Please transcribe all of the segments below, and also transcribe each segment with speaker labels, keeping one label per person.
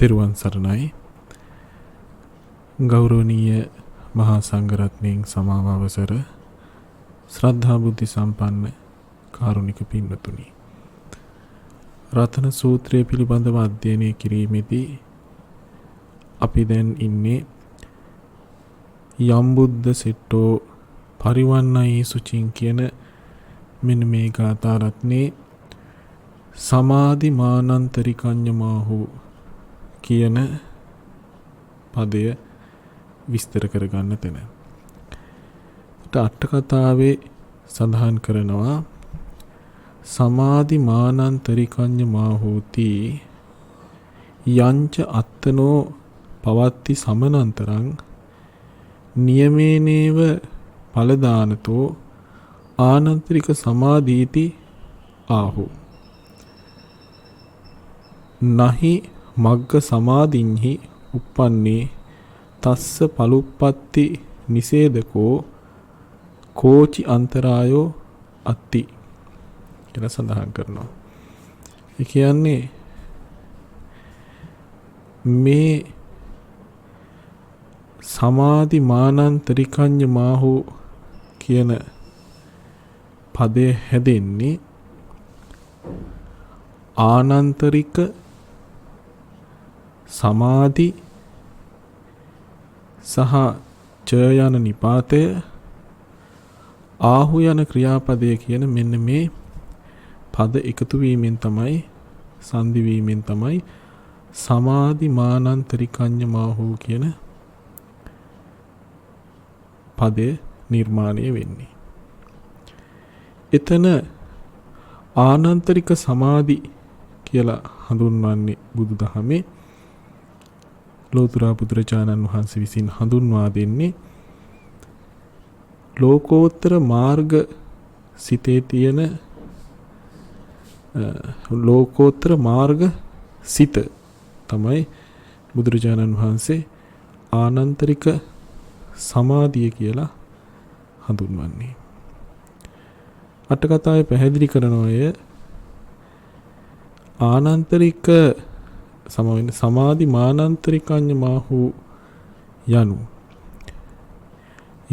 Speaker 1: තෙරුවන් සරණයි. ගෞරවනීය මහා සංඝරත්නයන් සමාව අවසර ශ්‍රද්ධා බුද්ධ සම්පන්න කාරුණික පින්වතුනි. රතන සූත්‍රය පිළිබඳව අධ්‍යයනය කිරීමේදී අපි දැන් ඉන්නේ යම් බුද්ධ සිට්ටෝ පරිවන්නයි සුචින් කියන මෙන්න මේ ගාථා රත්නේ සමාධි මානන්තරිකඤ්ඤමාහු කියන පදය විස්තර කරගන්න තැන. අට කතාවේ සඳහන් කරනවා සමාධි මානන්තරිකඤ්ඤමාහෝති යංච අත්තනෝ පවත්ති සමනන්තරං නියමේනේව ඵලදානතෝ ආනන්තරික සමාධීති ආහු නහි මග්ග සමාධින්හි uppන්නේ තස්ස පලුප්පත්ති නිසේදකෝ කෝචි අන්තරායෝ අත්ති කියලා සඳහන් කරනවා. ඒ කියන්නේ මේ සමාධි මානන්තරිකඤ්ඤමාහු කියන පදය හැදෙන්නේ ආනන්තරික සමාධි සහ ච යන නිපාතය ආහු යන ක්‍රියාපදය කියන මෙන්න මේ පද එකතු වීමෙන් තමයි සංදි වීමෙන් තමයි සමාධි මානන්තරිකඤ්ඤමාහු කියන පදය නිර්මාණය වෙන්නේ. එතන ආනන්තරික සමාධි කියලා හඳුන්වන්නේ බුදුදහමේ ලෝතර බුදුරජාණන් වහන්සේ විසින් හඳුන්වා දෙන්නේ ලෝකෝත්තර මාර්ග සිතේ තියෙන ලෝකෝත්තර මාර්ග සිත තමයි බුදුරජාණන් වහන්සේ ආනන්තරික සමාධිය කියලා හඳුන්වන්නේ. අට කතාවේ පැහැදිලි කරන අය ආනන්තරික සමාධි මානන්තරිකඤ්ඤමාහු යනු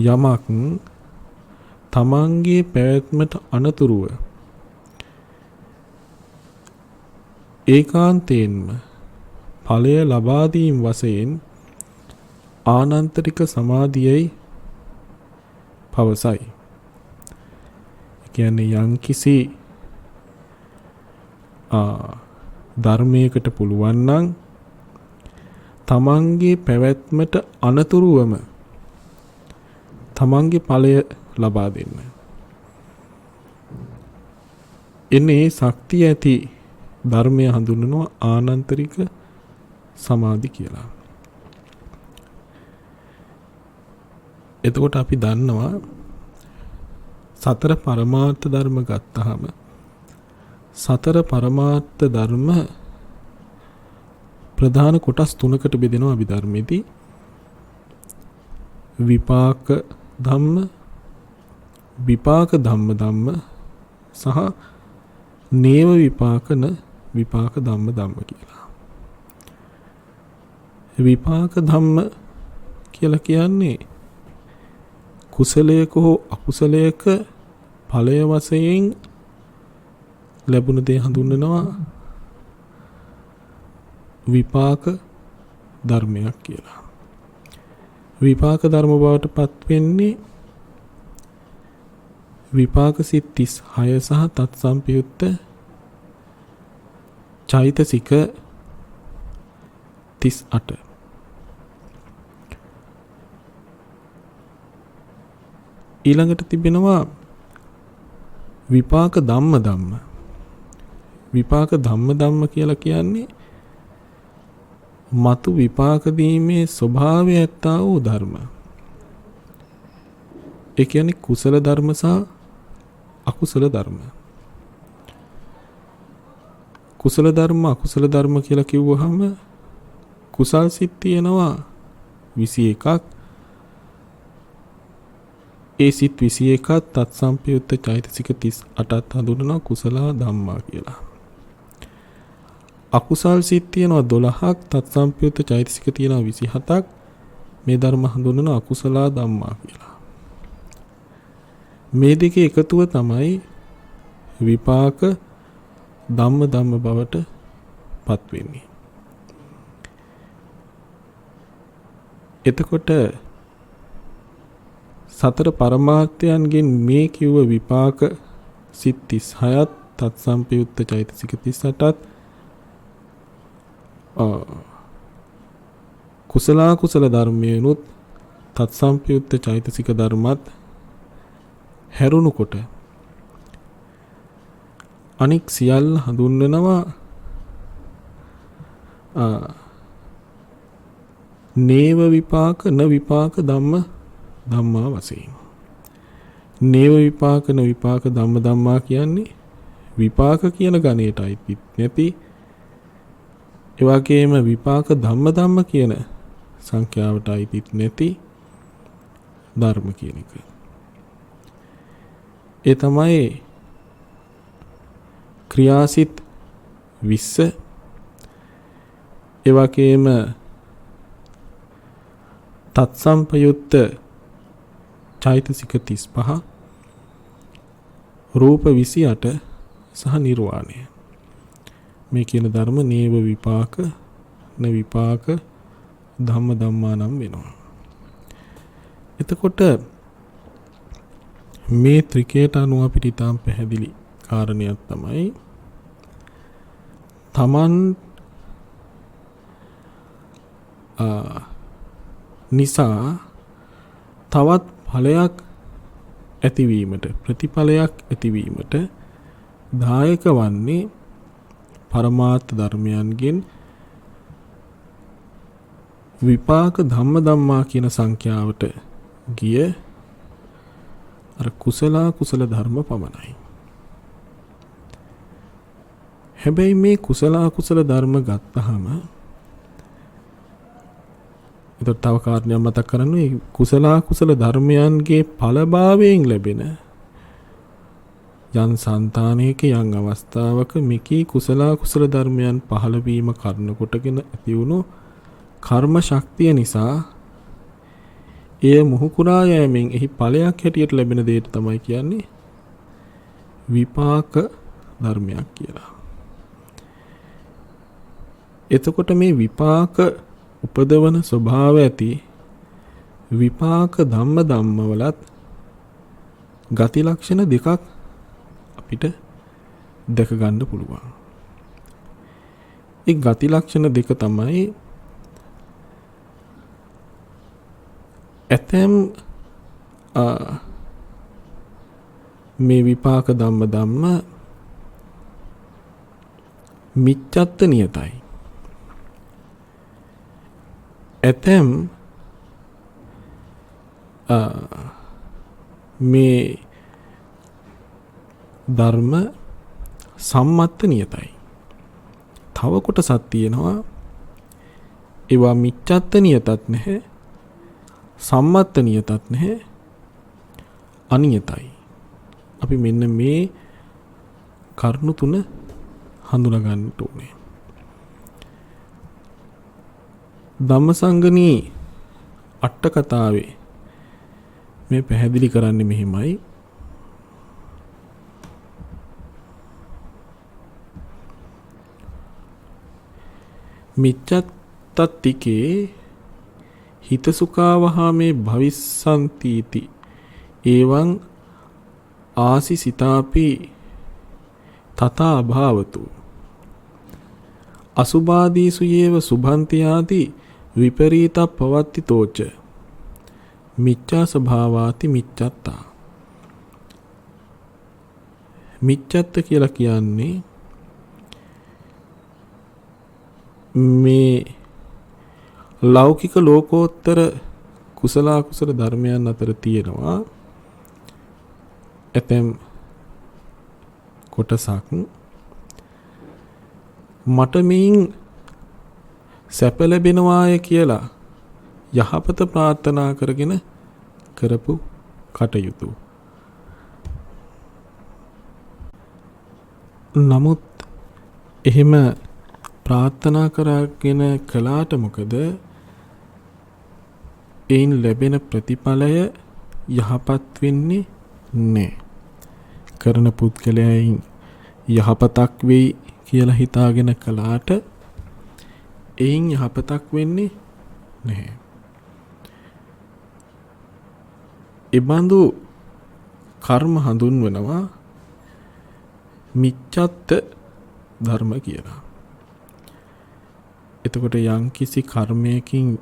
Speaker 1: යමක් තමන්ගේ පැවැත්මට අනතුරුව ඒකාන්තයෙන්ම ඵලය ලබා දීම වශයෙන් ආනන්තරික සමාධියයි පවසයි. කියන්නේ යම්කිසි ධර්මයකට පුළුවන් නම් තමන්ගේ පැවැත්මට අනතුරුවම තමන්ගේ ඵලය ලබා දෙන්න. එන්නේ ශක්තිය ඇති ධර්මය හඳුන්වනවා ආනන්තරික සමාධි කියලා. එතකොට අපි දන්නවා සතර පරමාර්ථ ධර්ම ගත්තාම සතර පරමාර්ථ ධර්ම ප්‍රධාන කොටස් තුනකට බෙදෙනවා අභිධර්මයේදී. විපාක ධම්ම, විපාක ධම්ම සහ නේව විපාකන විපාක ධම්ම කියලා. විපාක ධම්ම කියලා කියන්නේ කුසලයක හෝ අකුසලයක ඵලය වශයෙන් ලැබුණ දේ හඳුන්වනවා විපාක ධර්මයක් කියලා. විපාක ධර්ම බවට පත් වෙන්නේ විපාක සිත් 36 සහ තත්සම්පයුක්ත චෛතසික 38. ඊළඟට තිබෙනවා විපාක ධම්ම. විපාක ධම්ම කියලා කියන්නේ මතු විපාක දීමේ ස්වභාවය ඇත්තා වූ ධර්ම. ඒ කියන්නේ කුසල ධර්ම සහ අකුසල ධර්ම. කුසල ධර්ම අකුසල ධර්ම කියලා කිව්වහම කුසල් සිත් තියෙනවා 21ක්. ඒ සිත් 21ක් තත්සම්පයුක්ත චෛතසික 38ක් හඳුන්වනවා කුසල ධම්මා කියලා. අකුසල් සිත් තියෙනවා 12ක්, තත්සම්පයුත්ත චෛතසික තියෙනවා 27ක්. මේ ධර්ම හඳුන්වන අකුසල ධම්මා කියලා. මේ දෙකේ එකතුව තමයි විපාක ධම්ම බවට පත් වෙන්නේ. එතකොට සතර පරමාර්ථයන්ගෙන් මේ කිව්ව විපාක සිත් 36ත් තත්සම්පයුත්ත චෛතසික 38ත් කුසල ධර්මයනුත් තත්සම්පයුත්ත චෛතසික ධර්මත් හැරුණු කොට අනික් සියල්ල හඳුන්වනවා නේව විපාක න විපාක ධම්මා වශයෙන්. නේව විපාක න විපාක ධම්මා කියන්නේ විපාක කියන ගණයට අයිති නැති, ඒ වගේම විපාක ධම්ම කියන සංඛ්‍යාවට අයිති නැති ධර්ම කියන එක. ඒ තමයි ක්‍රියාසිත 20, ඒ වගේම තත්සම්පයුත්ත චෛතසික 35, රූප 28 සහ නිර්වාණය. මේ කියන ධර්ම නේව විපාක න විපාක ධම්මා නම් වෙනවා. එතකොට මේ ත්‍රිකයට අනුව අපිට ඊටාම් පැහැදිලි කාරණයක් තමයි තමන් නිසා තවත් ඵලයක් ඇතිවීමට, ප්‍රතිඵලයක් ඇතිවීමට දායක වන්නේ පරමාර්ථ ධර්මයන්ගෙන් විපාක ධම්මා කියන සංඛ්‍යාවට ගිය අර කුසල ධර්ම පමණයි. හැබැයි මේ කුසල ධර්ම ගත්තහම එතකොට තව කාරණයක් මතක් කරන්නේ කුසල ධර්මයන්ගේ ඵලභාවයෙන් ලැබෙන යම් సంతානයක යම් අවස්ථාවක මිකී කුසල ධර්මයන් පහළ වීම කරන කොටගෙන ඇති වුණු කර්ම ශක්තිය නිසා එය මුහුකුරා යෑමෙන් එහි ඵලයක් හැටියට ලැබෙන දෙයට තමයි කියන්නේ විපාක ධර්මයක් කියලා. එතකොට මේ විපාක උපදවන ස්වභාව ඇති විපාක ධම්මවලත් ගති ලක්ෂණ දෙකක් අපිට දැක ගන්න පුළුවන්. ඒ ගති ලක්ෂණ දෙක තමයි ඇතැම් මේ විපාක ධම්ම මිච්ඡත්ත නියතයි. ඇතැම් මේ ධර්ම සම්මත්ත නියතයි. තව කොටසක් තියෙනවා ඒවා මිච්ඡත්ත නියතත් නැහැ, සම්මත්ත නියතත් නැහැ, අනියතයි. අපි මෙන්න මේ කරුණු තුන හඳුනා ගන්න ඕනේ. ධම්මසංගණී අට කතාවේ මේ පැහැදිලි කරන්නේ මෙහිමයි. මිච්ඡත්තත්තිකේ හිතසුඛාවහා මේ භවිස්සන්තිති එවං ආසිසිතාපි තථා අභාවතු අසුභාදීසු යේව සුභන්තියාති විපරීත පවත්තිතෝච මිච්ඡා ස්වභාවාති මිච්ඡත්තා. මිච්ඡත්ත කියලා කියන්නේ මේ ලෞකික ලෝකෝත්තර කුසල ධර්මයන් අතර තියෙනවා ඇතැම් කොටසක් මට මේන් සැප ලැබෙනවාය කියලා යහපත ප්‍රාර්ථනා කරගෙන කරපු කටයුතු. නමුත් එහෙම ප්‍රාර්ථනා කරගෙන කළාට මොකද එයින් ලැබෙන ප්‍රතිඵලය යහපත් වෙන්නේ නැහැ. කරන පුද්ගලයන් යහපතක් වෙයි කියලා හිතාගෙන කළාට එයින් යහපතක් වෙන්නේ නැහැ. එබඳු කර්ම හඳුන්වනවා මිච්ඡත්ත ධර්ම කියලා. එතකොට යම්කිසි කර්මයකින්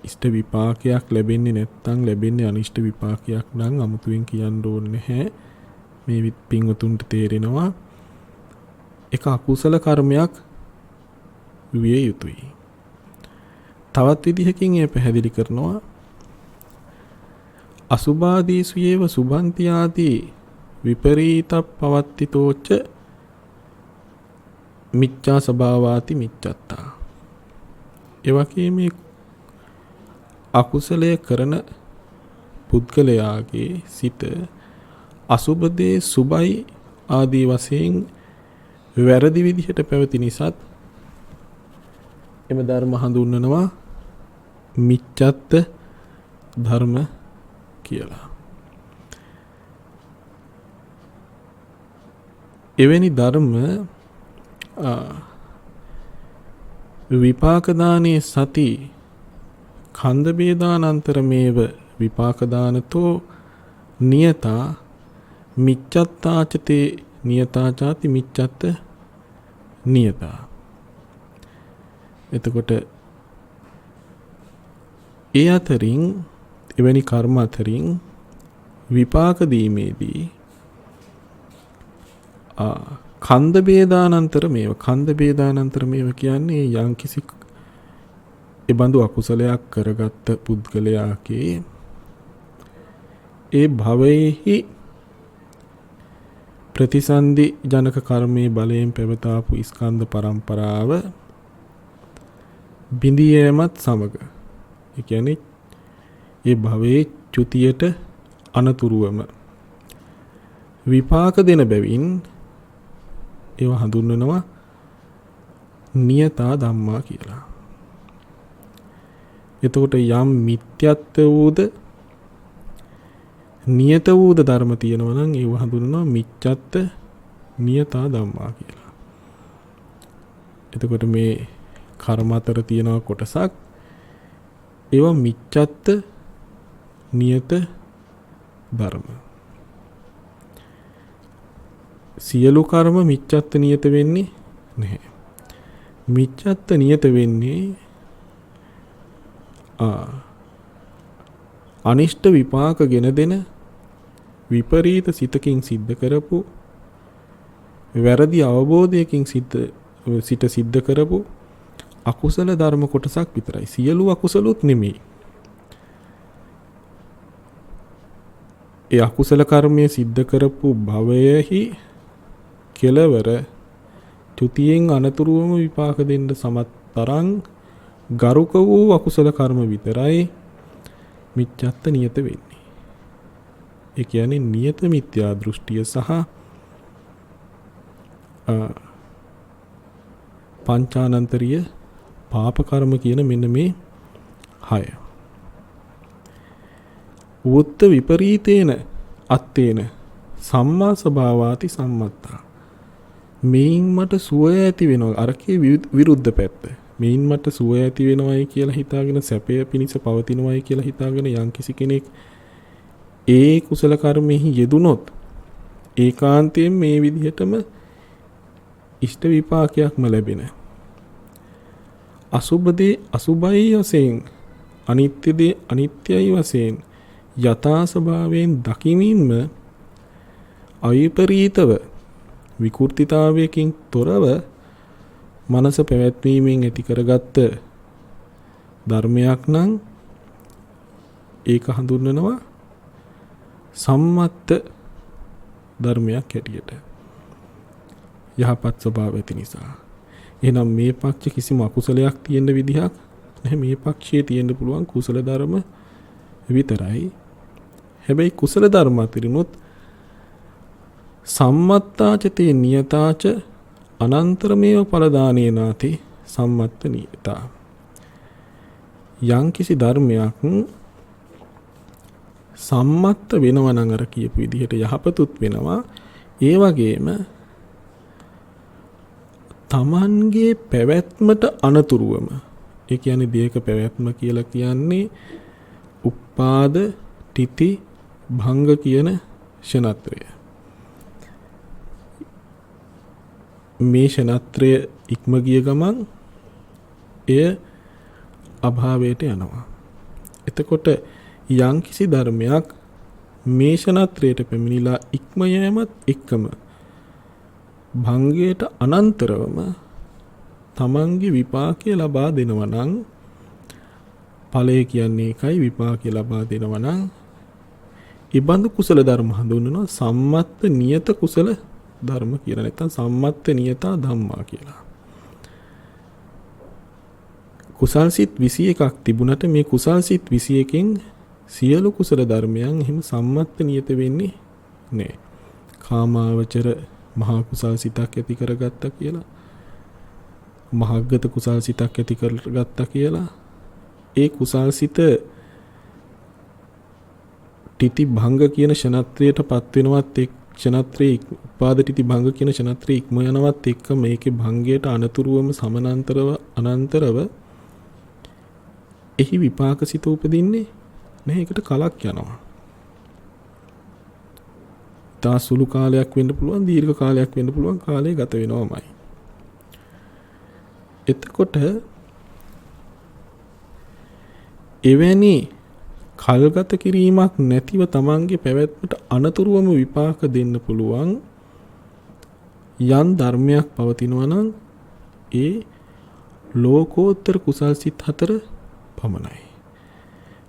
Speaker 1: ඉෂ්ට විපාකයක් ලැබෙන්නේ නැත්නම් ලැබෙන්නේ අනිෂ්ට විපාකයක් නම් අමුතුවෙන් කියන්න ඕනේ නැහැ. මේ පින්වතුන්ට තේරෙනවා එක අකුසල කර්මයක් විය යුතුයි. තවත් විදිහකින් එය පැහැදිලි කරනවා අසුභාදීසු යේව සුභන්ති ආදී විපරීත පවත්තිතෝච මිච්ඡා ස්වභාවාති මිච්ඡත්තා. ඒ වගේම මේ අකුසලය කරන පුද්ගලයාගේ සිත අසුභ දේ සුභයි ආදී වශයෙන් වැරදි විදිහට පැවති නිසාත් එම ධර්ම හඳුන්වනවා මිච්ඡත්ත ධර්ම කියලා. එවැනි ධර්ම විපාක දානේ සති ඛණ්ඩ බේදානන්තරමේව විපාක දානතෝ නියතා මිච්ඡත්තාචතේ නියතාචාති මිච්ඡත්ත නියතා. එතකොට ඒ අතරින් එවැනි කර්ම අතරින් විපාක දීමේදී ඛණ්ඩ බේදානන්තර මේව කියන්නේ යම්කිසි එබඳු අකුසලයක් කරගත්ත පුද්ගලයාගේ ඒ භවයේහි ප්‍රතිසන්දි ජනක කර්මයේ බලයෙන් පැවතාපු ස්කන්ධ පරම්පරාව බිඳියමත් සමග ඒ කියන්නේ ඒ භවයේ චුතියට අනතුරුවම විපාක දෙන බැවින් ඒව හඳුන්වනවා නියතා ධම්මා කියලා. එතකොට යම් මිත්‍යත්ව වූද නියත වූද ධර්ම තියෙනවා නම් ඒව හඳුන්වනවා මිච්ඡත්ත නියතා ධම්මා කියලා. එතකොට මේ කර්ම අතර තියෙන කොටසක් ඒවා මිච්ඡත්ත නියත ධර්ම. සියලු කර්ම මිච්ඡත්ත නියත වෙන්නේ නැහැ. මිච්ඡත්ත නියත වෙන්නේ අනිෂ්ට විපාක ගෙන දෙන විපරීත සිතකින් සිද්ධ කරපු වැරදි අවබෝධයකින් සිද්ධ කරපු අකුසල ධර්ම කොටසක් විතරයි. සියලු අකුසලුත් නෙමෙයි. ඒ අකුසල කර්මයේ සිද්ධ කරපු භවයෙහි කෙලවර චුතියෙන් අනතුරුවම විපාක දෙන්න සමත් තරම් ගරුක වූ අකුසල කර්ම විතරයි මිච්ඡත්ත නියත වෙන්නේ. ඒ කියන්නේ නියත මිත්‍යා දෘෂ්ටිය සහ පංචානන්තරීය පාප කර්ම කියන මෙන්න මේ 6. උත්ත විපරීතේන අත්තේන සම්මා ස්වභාවාති සම්මත්තා. මේන් මට සුවය ඇති වෙනවා. අරකේ විරුද්ධ පැත්ත. මේන් මට සුවය ඇති වෙනවයි කියලා හිතාගෙන සැපය පිණිස පවතිනවයි කියලා හිතාගෙන යම්කිසි කෙනෙක් ඒ කුසල කර්මෙහි යෙදුනොත් ඒකාන්තයෙන් මේ විදිහටම ඉෂ්ට විපාකයක්ම ලැබෙන. අසුභදී අසුභයි වශයෙන් අනිත්‍යදී අනිත්‍යයි වශයෙන් යථා ස්වභාවයෙන් දකිමින්ම අවිපරීතව විකෘතිතාවයකින් තොරව මනස පැවැත්වීමෙන් ඇති කරගත්ත ධර්මයක් නම් ඒක හඳුන්වනවා සම්මත්ත ධර්මයක් හැටියට. යහපත් ස්වභාවය ඇති නිසා. එහෙනම් මේ පක්ෂ කිසිම අකුසලයක් තියෙන විදිහක් නැහැ. මේ පක්ෂයේ තියෙන්න පුළුවන් කුසල ධර්ම විතරයි. හැබැයි කුසල ධර්ම අතරිනුත් සම්මත්තාච තේ නියතාච අනන්තරමේව ඵලදානේනාති සම්මත්ත නියතා. යම් කිසි ධර්මයක් සම්මත්ත වෙනවා නම් අර කියපු විදිහට යහපතුත් වෙනවා. ඒ වගේම තමන්ගේ පැවැත්මට අනතුරුවම, ඒ කියන්නේ දේක පැවැත්ම කියලා කියන්නේ උපාද තිති භංග කියන ෂණත්‍රය. මේ ෂණත්‍රය ඉක්ම ගිය ගමන් එය අභාවයට යනවා. එතකොට යම් කිසි ධර්මයක් මේ ෂණත්‍රයට පැමිණිලා ඉක්ම යෑමත් එක්කම භංගයට අනන්තරවම තමන්ගේ විපාකය ලබා දෙනවා නම්, ඵලය කියන්නේ එකයි, විපාකය ලබා දෙනවා නම්, ඉබඳු කුසල ධර්ම හඳුන්වනවා සම්මත්ත නියත කුසල ධර්ම කියලා. නැත්නම් සම්මත්ත නියතා ධම්මා කියලා. කුසල් සිත් 21ක් තිබුණට මේ කුසල් සිත් 21කින් සියලු කුසල ධර්මයන් එහෙම සම්මත්ත නියත වෙන්නේ නැහැ. කාමාවචර මහා කුසල් සිතක් ඇති කරගත්තා කියලා, මහග්ගත කුසල් සිතක් ඇති කරගත්තා කියලා, ඒ කුසල් සිත තිති භංග කියන ෂණත්‍රයටපත් වෙනවත් එක් ෂණත්‍රේ උපාද තිති භංග කියන ෂණත්‍රේ ඉක්ම යනවත් එක්ක මේකේ භංගයට අනතුරුවම සමානතරව අනන්තරව එහි විපාක සිත උපදින්නේ නැහැ. ඒකට කලක් යනවා. තා සුළු කාලයක් වෙන්න පුළුවන්, දීර්ඝ කාලයක් වෙන්න පුළුවන්, කාලය ගත වෙනවමයි. එතකොට එවැනි කල්ගත කිරීමක් නැතිව තමන්ගේ පැවැත්මට අනතුරුවම විපාක දෙන්න පුළුවන් යම් ධර්මයක් පවතිනවා නම් ඒ ලෝකෝත්තර කුසල් සිත් 4 පමණයි.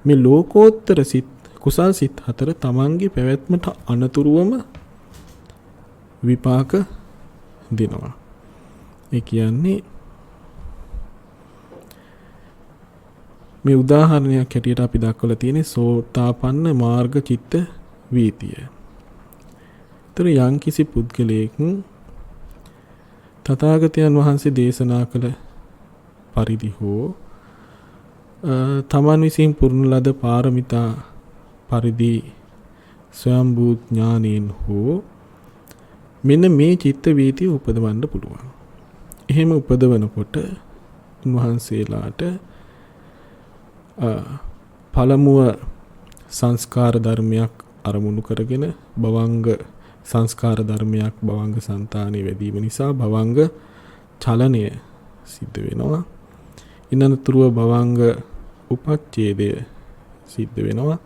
Speaker 1: මේ ලෝකෝත්තර සිත් කුසල් සිත් 4 තමන්ගේ පැවැත්මට අනතුරුවම විපාක දෙනවා. ඒ කියන්නේ මේ උදාහරණයක් හැටියට අපි දක්වලා තියෙන්නේ සෝතාපන්න මාර්ග චිත්ත වීතිය. ඒතර යම් කිසි පුද්ගලයෙක් තථාගතයන් වහන්සේ දේශනා කළ පරිදි හෝ තමන් විසින් පුරුණු ලද පාරමිතා පරිදි ස්වයම්බූ ඥානයෙන් හෝ මෙන්න මේ චිත්ත වීතිය උපදවන්න පුළුවන්. එහෙම උපදවනකොට උන්වහන්සේලාට පළමුව සංස්කාර ධර්මයක් අරමුණු කරගෙන භවංග සංස්කාර ධර්මයක් භවංග సంతානෙ වැඩිම නිසා භවංග චලනය සිද්ධ වෙනවා. ඉන්නතුරුව භවංග උපච්ඡේදය සිද්ධ වෙනවා.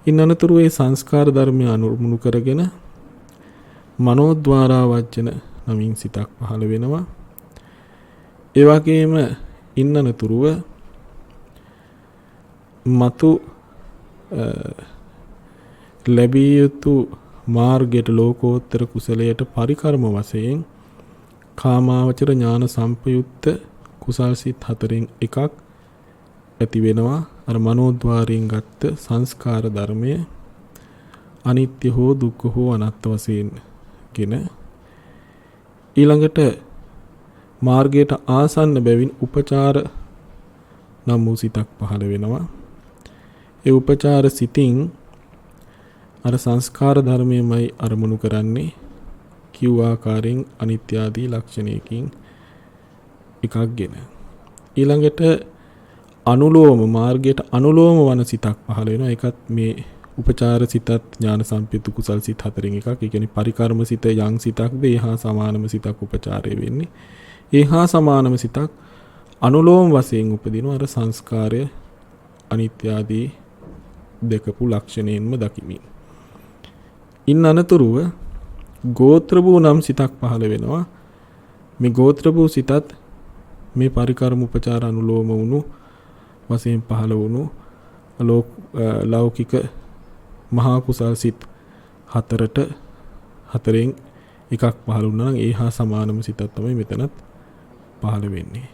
Speaker 1: ඉන්නතුරුව ඒ සංස්කාර ධර්මය අනුමුණු කරගෙන මනෝද්වාරා වජ්ජන නමින් සිතක් පහළ වෙනවා. ඒ වගේම ඉන්නතුරුව මතු ලැබිය යුතු මාර්ගයට ලෝකෝත්තර කුසලයට පරිකර්ම වශයෙන් කාමාවචර ඥාන සම්පයුක්ත කුසල් සිත් 4න් එකක් ඇති වෙනවා. අර මනෝද්වාරයෙන් ගත්ත සංස්කාර ධර්මය අනිත්‍ය හෝ දුක්ඛ හෝ අනාත්ම වශයෙන් ගෙන ඊළඟට මාර්ගයට ආසන්න බැවින් උපචාර නම් වූ සිතක් පහළ වෙනවා. ඒ උපචාර සිතින් අර සංස්කාර ධර්මයමයි අරමුණු කරන්නේ කිව් ආකාරයෙන් අනිත්‍ය ආදී ලක්ෂණයකින් එකක්ගෙන. ඊළඟට අනුලෝම මාර්ගයට අනුලෝම වන සිතක් පහළ වෙනවා. ඒකත් මේ උපචාර සිතත් ඥාන සම්පයුක්ත කුසල් සිත් 4න් එකක්. ඒ කියන්නේ පරිකර්ම සිත යම් සිතක්ද ඒහා සමානම සිතක් උපචාරය වෙන්නේ. ඒහා සමානම සිතක් අනුලෝම වශයෙන් උපදිනවා. අර සංස්කාරය අනිත්‍ය ආදී දෙකපු ලක්ෂණයෙන්ම දකිමින්. ඉන් අනතුරුව ගෝත්‍ර වූ නම් සිතක් පහළ වෙනවා. මේ ගෝත්‍ර වූ සිතත් මේ පරිකර්ම උපචාර අනුලෝම වුණු වශයෙන් පහළ වුණු ලෞකික මහා කුසල් සිත් 4න් එකක් පහළ වුණා නම් ඒ හා සමානම සිතක් තමයි මෙතනත් පහළ වෙන්නේ.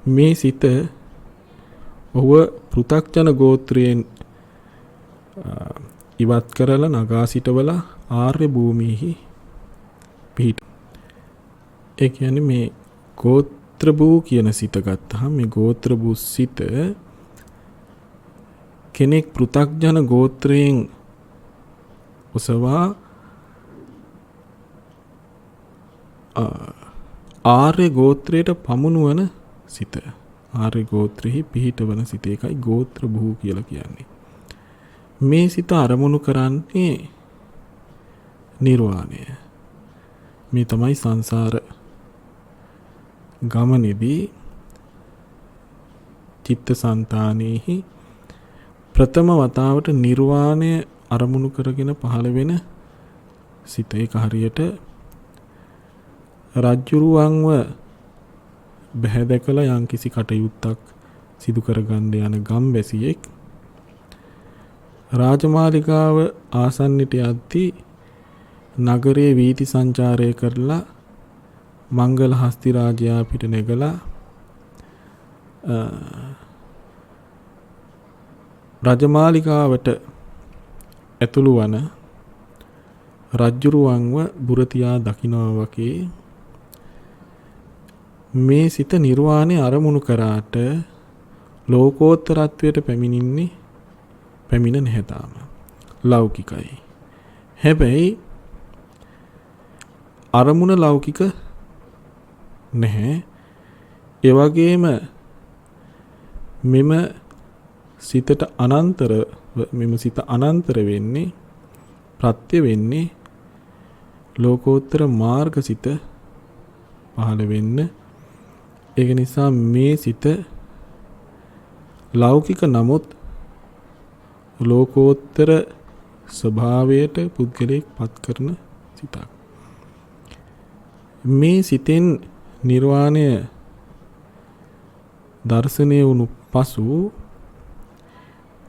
Speaker 1: මේ සිත ඔහුව පෘථග්ජන ගෝත්‍රයෙන් ඉවත් කරලා නගා සිටවලා ආර්ය භූමියෙහි පිහිට. ඒ කියන්නේ මේ ගෝත්‍ර භූ කියන සිත ගත්තහම මේ ගෝත්‍ර භූ සිත කෙනෙක් පෘථග්ජන ගෝත්‍රයෙන් ඔසවා ආර්ය ගෝත්‍රයට පමුණුවන සිත. ආර්ය ගෝත්‍රෙහි පිහිටවන සිත එකයි ගෝත්‍ර භූ කියලා කියන්නේ. මේ සිත අරමුණු කරන්නේ නිර්වාණය. මේ තමයි සංසාර ගමනේදී චිත්තසංතානෙහි ප්‍රථම වතාවට නිර්වාණය අරමුණු කරගෙන පහළ වෙන සිත. ඒක හරියට රජ්ජුරුවන්ව බැහැ දැකලා යම්කිසි කටයුත්තක් සිදු කරගන්න යන ගම්වැසියෙක් රාජමාලිගාව ආසන්නයට යද්දී නගරයේ වීථි සංචාරය කරලා මංගල හස්ති රාජයා පිට නැගලා රජමාලිගාවට ඇතුළු වන රජ්ජුරුවන්ව බුරතියා දකිනවා වගේ මේ සිත නිර්වාණය අරමුණු කරාට ලෝකෝත්තරත්වයට පැමිණ නැහැ තාම. ලෞකිකයි. හැබැයි අරමුණ ලෞකික නැහැ. ඒ වගේම මෙම සිතට සිත අනන්තර වෙන්නේ ප්‍රත්‍ය වෙන්නේ ලෝකෝත්තර මාර්ගසිත පහළ වෙන්න. ඒක නිසා මේ සිත ලෞකික නමුත් ලෝකෝත්තර ස්වභාවයට පුද්ගලයෙක් පත් කරන සිතක්. මේ සිතෙන් නිර්වාණය දර්ශනය වුණු පසු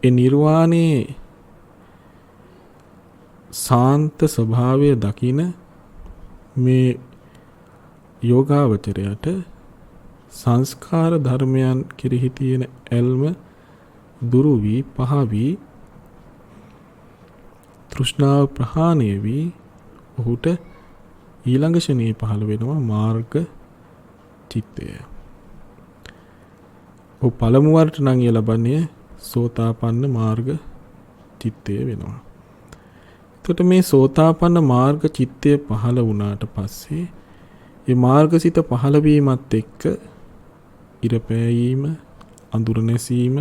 Speaker 1: ඒ නිර්වාණයේ සාන්ත ස්වභාවය දකින මේ යෝගාවචරයට සංස්කාර ධර්මයන් කෙරෙහි තියෙන ඇල්ම දුරු වී පහ වී තෘෂ්ණාව ප්‍රහාණය වී ඔහුට ඊළඟ ශනේ පහළ වෙනවා මාර්ග චිත්තය. ඔහු පළමු වරට නම් ලබන්නේ සෝතාපන්න මාර්ග චිත්තය වෙනවා. එතකොට මේ සෝතාපන්න මාර්ග චිත්තය පහළ වුණාට පස්සේ ඒ මාර්ගසිත පහළ වීමත් එක්ක ඉර පෑයීම, අඳුර නැසීම,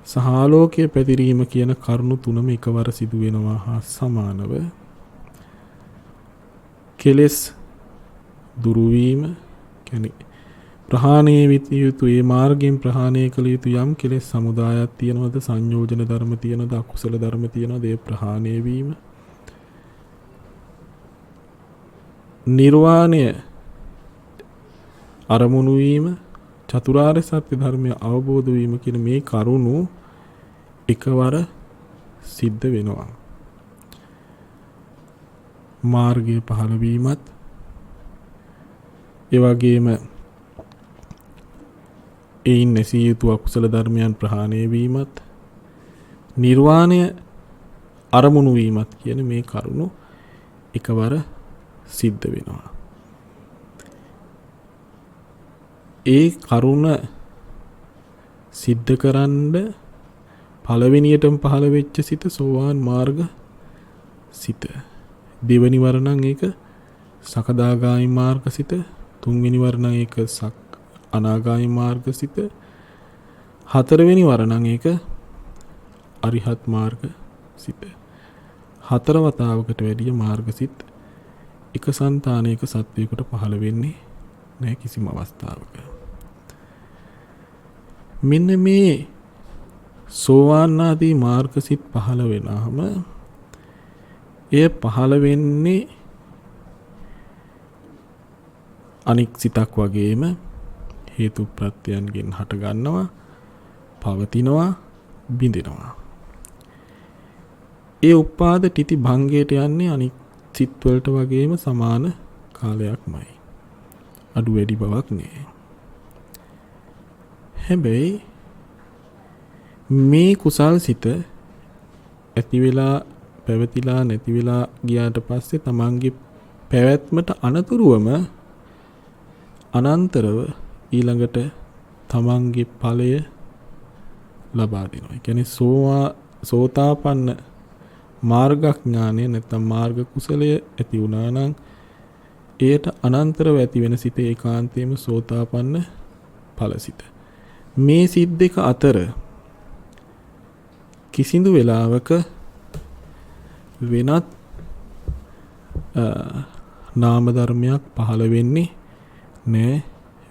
Speaker 1: සහාලෝකයේ පැතිරීම කියන කරුණු තුනම එකවර සිදු වෙනවා හා සමානව කෙලෙස් දුරු වීම කියන්නේ ප්‍රහාණය විය යුතු ඒ මාර්ගයෙන් ප්‍රහාණය කළ යුතු යම් කෙලෙස් සමුදායක් තියෙනවද, සංයෝජන ධර්ම තියෙනවද, අකුසල ධර්ම තියෙනවද, ඒ ප්‍රහාණය වීම, නිර්වාණය අරමුණු වීම, චතුරාර්ය සත්‍ය ධර්මය අවබෝධ වීම කියන මේ කරුණු එකවර සිද්ධ වෙනවා. මාර්ගය පහළ වීමත් ඒ වගේම එයින් නැසිය යුතු අකුසල ධර්මයන් ප්‍රහාණය වීමත් නිර්වාණය අරමුණු වීමත් කියන මේ කරුණු එකවර සිද්ධ වෙනවා. ඒ කරුණ සිද්ධ කරන්න පළවෙනියටම පහළ වෙච්ච සිත සෝවාන් මාර්ග සිත. දෙවෙනි වර නම් ඒක සකදාගාමී මාර්ග සිත. තුන්වෙනි වර නම් ඒක අනාගාමී මාර්ග සිත. හතරවෙනි වර නම් ඒක අරිහත් මාර්ග සිත. හතර වතාවකට වැඩිය මාර්ග සිත් එක సంతානයක සත්වයකට පහළ වෙන්නේ නැහැ කිසිම අවස්ථාවක. මෙන්න මේ සෝවාන් ආදී මාර්ග සිත් පහළ වෙනාම එය පහළ වෙන්නේ අනික් සිතක් වගේම හේතු ප්‍රත්‍යයන්ගෙන් හට ගන්නවා, පවතිනවා, බිඳෙනවා. ඒ උපාද තිති භංගයට යන්නේ අනික් සිත් වලට වගේම සමාන කාලයක්මයි. අඩු වැඩි බවක් නෑ. හැබැයි මේ කුසල් සිත ඇති වෙලා පැවතිලා නැති වෙලා ගියාට පස්සේ තමන්ගේ පැවැත්මට අනතුරුවම අනන්තරව ඊළඟට තමන්ගේ ඵලය ලබා දෙනවා. ඒ කියන්නේ සෝතාපන්න මාර්ගඥානය නැත්නම් මාර්ග කුසලය ඇති වුණා නම් එයට අනන්තරව ඇති වෙන සිත ඒකාන්තයෙන්ම සෝතාපන්න ඵලසිත. මේ සිත් දෙක අතර කිසිදු වෙලාවක වෙනත් නාම ධර්මයක් පහළ වෙන්නේ නැහැ.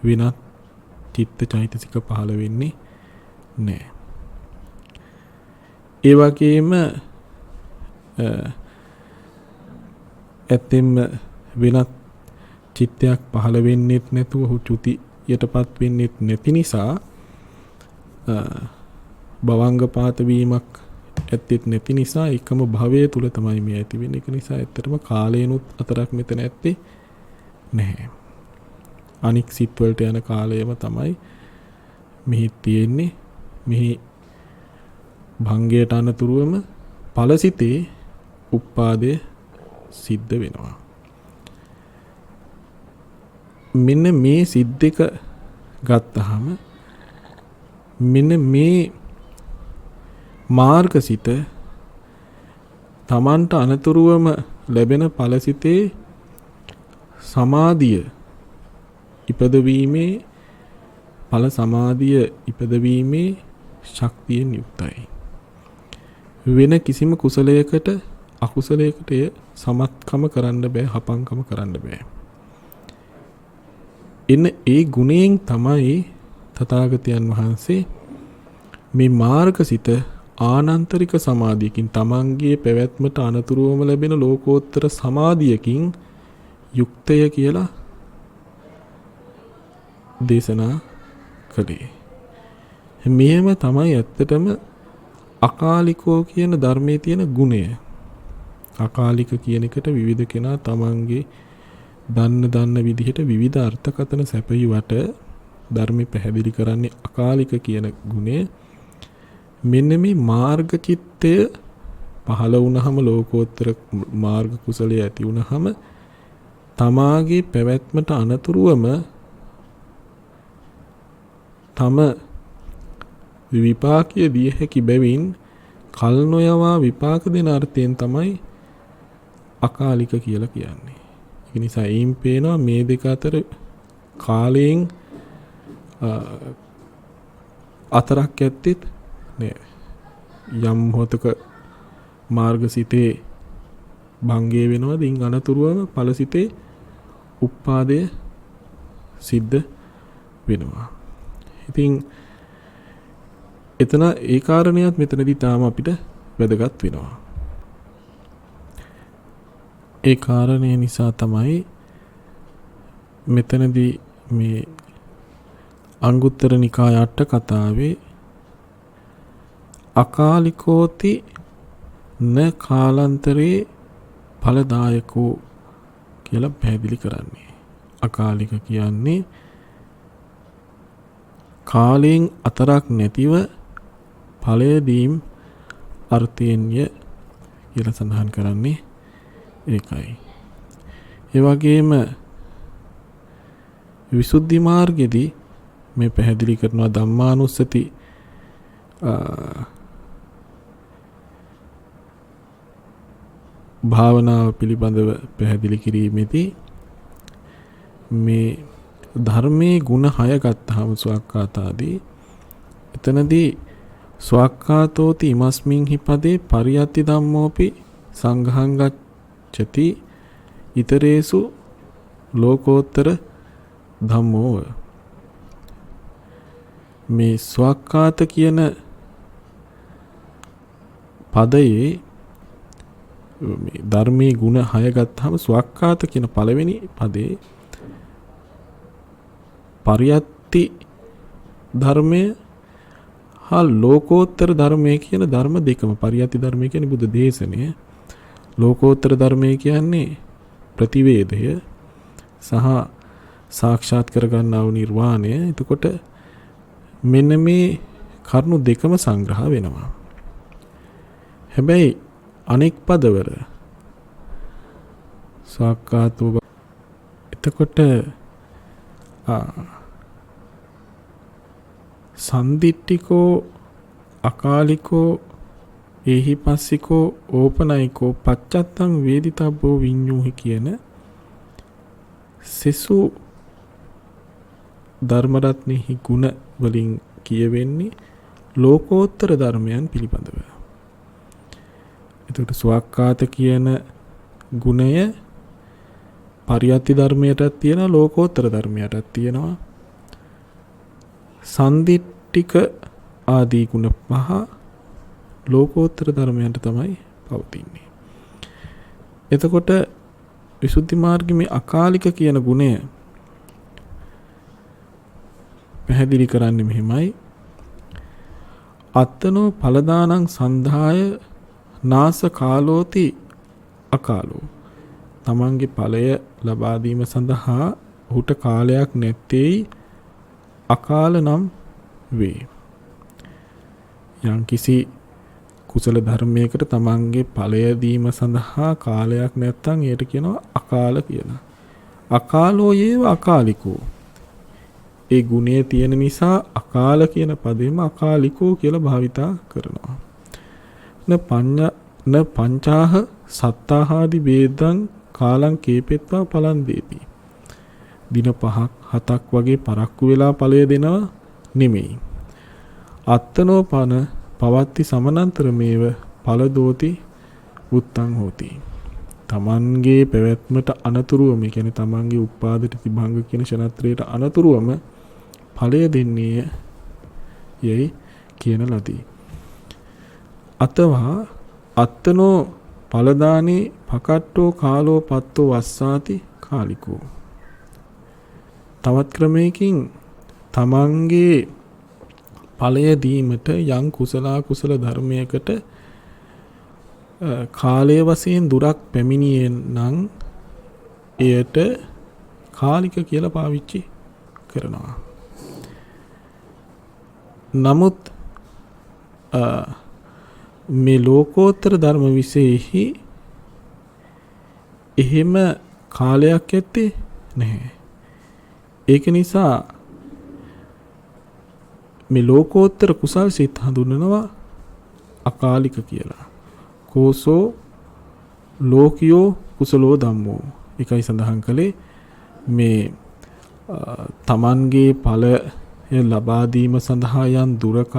Speaker 1: වෙනත් චිත්ත චෛතසික පහළ වෙන්නේ නැහැ. ඒ වගේම ඇත්තෙන්ම වෙනත් චිත්තයක් පහළ වෙන්නේත් නැතුව ඔහු චුතියටපත් වෙන්නේත් නැති නිසා භවංග පාත වීමක් ඇත්තෙත් නැති නිසා එකම භවයේ තුල තමයි මේ ඇති වෙන්නේ. ඒක නිසා ඇත්තටම කාලයනුත් අතරක් මෙතන ඇත්තේ නැහැ. අනික් සිත් වලට යන කාලයම තමයි මෙහි තියෙන්නේ. මෙහි භංගයට අනතුරුවම ඵලසිතේ උප්පාදය සිද්ධ වෙනවා. මෙන්න මේ සිත් දෙක ගත්තහම මෙන්න මේ මාර්ගසිත තමන්ට අනතුරුවම ලැබෙන ඵලසිතේ සමාධිය ඉපදවීමේ ඵල සමාධිය ඉපදවීමේ ශක්තියෙන් යුක්තයි. වෙන කිසිම කුසලයකට අකුසලයකට සමත්කම කරන්න බෑ, හපංකම කරන්න බෑ. එන්න ඒ ගුණයෙන් තමයි තථාගතයන් වහන්සේ මේ මාර්ගසිත ආනන්තරික සමාධියකින් තමන්ගේ පැවැත්මට අනතුරුවම ලැබෙන ලෝකෝත්තර සමාධියකින් යුක්තය කියලා දේශනා කළේ. මෙහෙම තමයි ඇත්තටම අකාලිකෝ කියන ධර්මයේ තියෙන ගුණය. අකාලික කියන එකට විවිධ කෙනා තමන්ගේ දන්න විදිහට විවිධ අර්ථකථන සැපයුවට ධර්මෙ පැහැදිලි කරන්නේ අකාලික කියන ගුණය. මෙන්න මේ මාර්ග චිත්තය පහළ වුණහම ලෝකෝත්තර මාර්ග කුසලයේ ඇති වුණහම තමාගේ පැවැත්මට අනතුරුවම තම විපාකීය දිය හැකි බැවින් කල් නොයවා විපාක දෙන අර්ථයෙන් තමයි අකාලික කියලා කියන්නේ. ඒ නිසා ඊම් පේනවා මේ දෙක අතර කාලයෙන් අතරක් ඇත්තෙත් නෑ. යම් මොහොතක මාර්ගසිතේ භංගය වෙනවද ඉන් අනතුරුවම ඵලසිතේ උප්පාදය සිද්ධ වෙනවා. ඉතින් එතන ඒ කාරණයක් මෙතනදී තාම අපිට වැදගත් වෙනවා. ඒ කාරණය නිසා තමයි මෙතනදී මේ අංගුත්තර නිකාය අට කතාවේ අකාලිකෝති න කාලාන්තරේ ඵලදායකෝ කියලා පැහැදිලි කරන්නේ. අකාලික කියන්නේ කාලයෙන් අතරක් නැතිව ඵලය දීම් අර්ථයෙන්ය කියලා සඳහන් කරන්නේ ඒකයි. ඒ වගේම විසුද්ධි මාර්ගයේදී මේ පැහැදිලි කරනවා ධම්මානුස්සති භාවනාව පිළිබඳව පැහැදිලි කිරීමේදී මේ ධර්මයේ ගුණ 6 ගත්තාම ස්වක්කාතාදී එතනදී ස්වක්කාතෝති ඉමස්මින් හිපදේ පරියත්ති ධම්මෝපි සංඝං ගච්ඡති ඊතරේසු ලෝකෝත්තර ධම්මෝ. මේ ස්වක්කාත කියන පදයේ මේ ධර්මයේ ගුණ 6 ගත්තාම ස්වක්කාත කියන පළවෙනි පදේ පරියත්ති ධර්මය හා ලෝකෝත්තර ධර්මය කියන ධර්ම දෙකම. පරියත්ති ධර්මය කියන්නේ බුද්ධ දේශනය. ලෝකෝත්තර ධර්මය කියන්නේ ප්‍රතිවේදය සහ සාක්ෂාත් කරගන්නා වූ නිර්වාණය. එතකොට මෙන්න මේ කරුණු දෙකම සංග්‍රහ වෙනවා. හැබැයි අනෙක් පදවල ස්වක්කාතෝ එතකොට සන්දිට්ඨිකෝ අකාලිකෝ ඒහිපස්සිකෝ ඕපනයිකෝ පච්චත්තං වේදිතබ්බෝ විඤ්ඤූහි කියන සෙසු ධර්මරත්නෙහි ගුණ වලින් කියවෙන්නේ ලෝකෝත්තර ධර්මයන් පිළිබඳව. එතකොට සුවක්කාත කියන ගුණය පරියත්ති ධර්මයටත් තියෙනවා ලෝකෝත්තර ධර්මයටත් තියෙනවා. සන්දිට්ඨික ආදී ගුණ පහ ලෝකෝත්තර ධර්මයන්ට තමයි පවතින්නේ. එතකොට විසුද්ධි මාර්ගයේ මේ අකාලික කියන ගුණය පැහැදිලි කරන්නේ මෙහිමයි. අත්තනෝ ඵලදානං සන්ධාය නාස කාලෝති අකාලෝ. තමන්ගේ ඵලය ලබා දීම සඳහා ඔහුට කාලයක් නැත්තේ අකාල නම් වේ. යම්කිසි කුසල ධර්මයකට තමන්ගේ ඵලය දීම සඳහා කාලයක් නැත්නම් ඒකට කියනවා අකාල කියලා. අකාලෝ යේව අකාලිකෝ. ඒ ගුණය තියෙන නිසා අකාල කියන පදෙම අකාලිකෝ කියලා භාවිතා කරනවා. න පංචාහ සත්තාහාදි වේදං කාලං කේපෙත්වා පලන් දේති. දින 5ක් 7ක් වගේ පරක්කු වෙලා ඵලය දෙනවා නෙමෙයි. අත්තනෝ පන පවත්ති සමනන්තරමේව ඵලදෝති උත්තං හෝති. තමන්ගේ පැවැත්මට අනතුරුවම කියන්නේ තමන්ගේ උපාදිත තිභංග කියන ශනත්‍රයට අනතුරුවම ඵලය දෙන්නේ යයි කියන ලදී. අතවා අත්තනෝ ඵලදානේ පකට්ටෝ කාලෝ පත්තෝ වස්සාති කාලිකෝ. තවත් ක්‍රමයකින් තමන්ගේ ඵලය දීමට යම් කුසල ධර්මයකට කාලය වශයෙන් දුරක් පැමිණියේ නම් එයට කාලික කියලා පාවිච්චි කරනවා. නමුත් මේ ලෝකෝත්තර ධර්ම විශේෂෙහි එහෙම කාලයක් ඇත්තේ නැහැ. ඒක නිසා මේ ලෝකෝත්තර කුසල් සිත් හඳුන්වනවා අකාලික කියලා. කෝසෝ ලෝකියෝ කුසලෝ ධම්මෝ. එකයි සඳහන් කළේ මේ තමන්ගේ ඵලය ලබා දීම සඳහා යම් දුරක්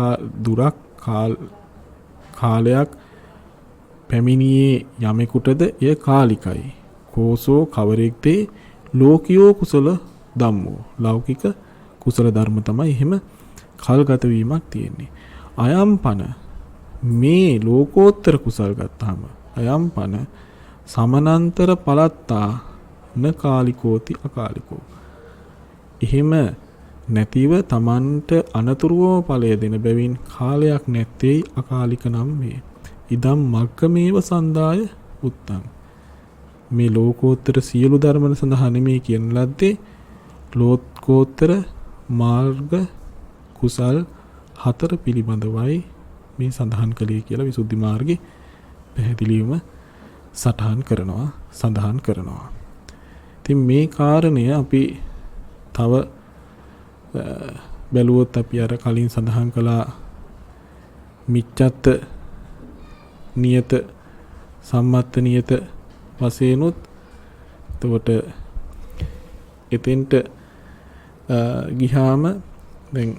Speaker 1: කාලයක් පැමිණියේ යමෙකුටද එය කාලිකයි. කෝසෝ කවරෙක්ද ලෝකියෝ කුසල ධම්මෝ. ලෞකික කුසල ධර්ම තමයි එහෙම කල්ගත වීමක් තියෙන්නේ. අයම්පන මේ ලෝකෝත්තර කුසල් ගත්තාම අයම්පන සමනන්තර පලත්තා න කාලිකෝති අකාලිකෝ. එහෙම නැතිව තමන්ට අනතුරුවම ඵලය දෙන බැවින් කාලයක් නැත්තේ අකාලික නම් වේ. ඉදම් මග්ගමේව සන්දාය උත්තං. මේ ලෝකෝත්තර සියලු ධර්මන සඳහා නෙමෙයි කියන ලද්දේ ලෝකෝත්තර මාර්ග කුසල් 4 පිළිබඳවයි මේ සඳහන් කළේ කියලා විසුද්ධි මාර්ගේ පැහැදිලිවම සඳහන් කරනවා. ඉතින් මේ කාරණය අපි තව බැලුවොත් අපි අර කලින් සඳහන් කළා මිච්ඡත් නියත සම්මත්ත නියත වශයෙන්ුත් එතකොට එතෙන්ට ගිහාම දැන්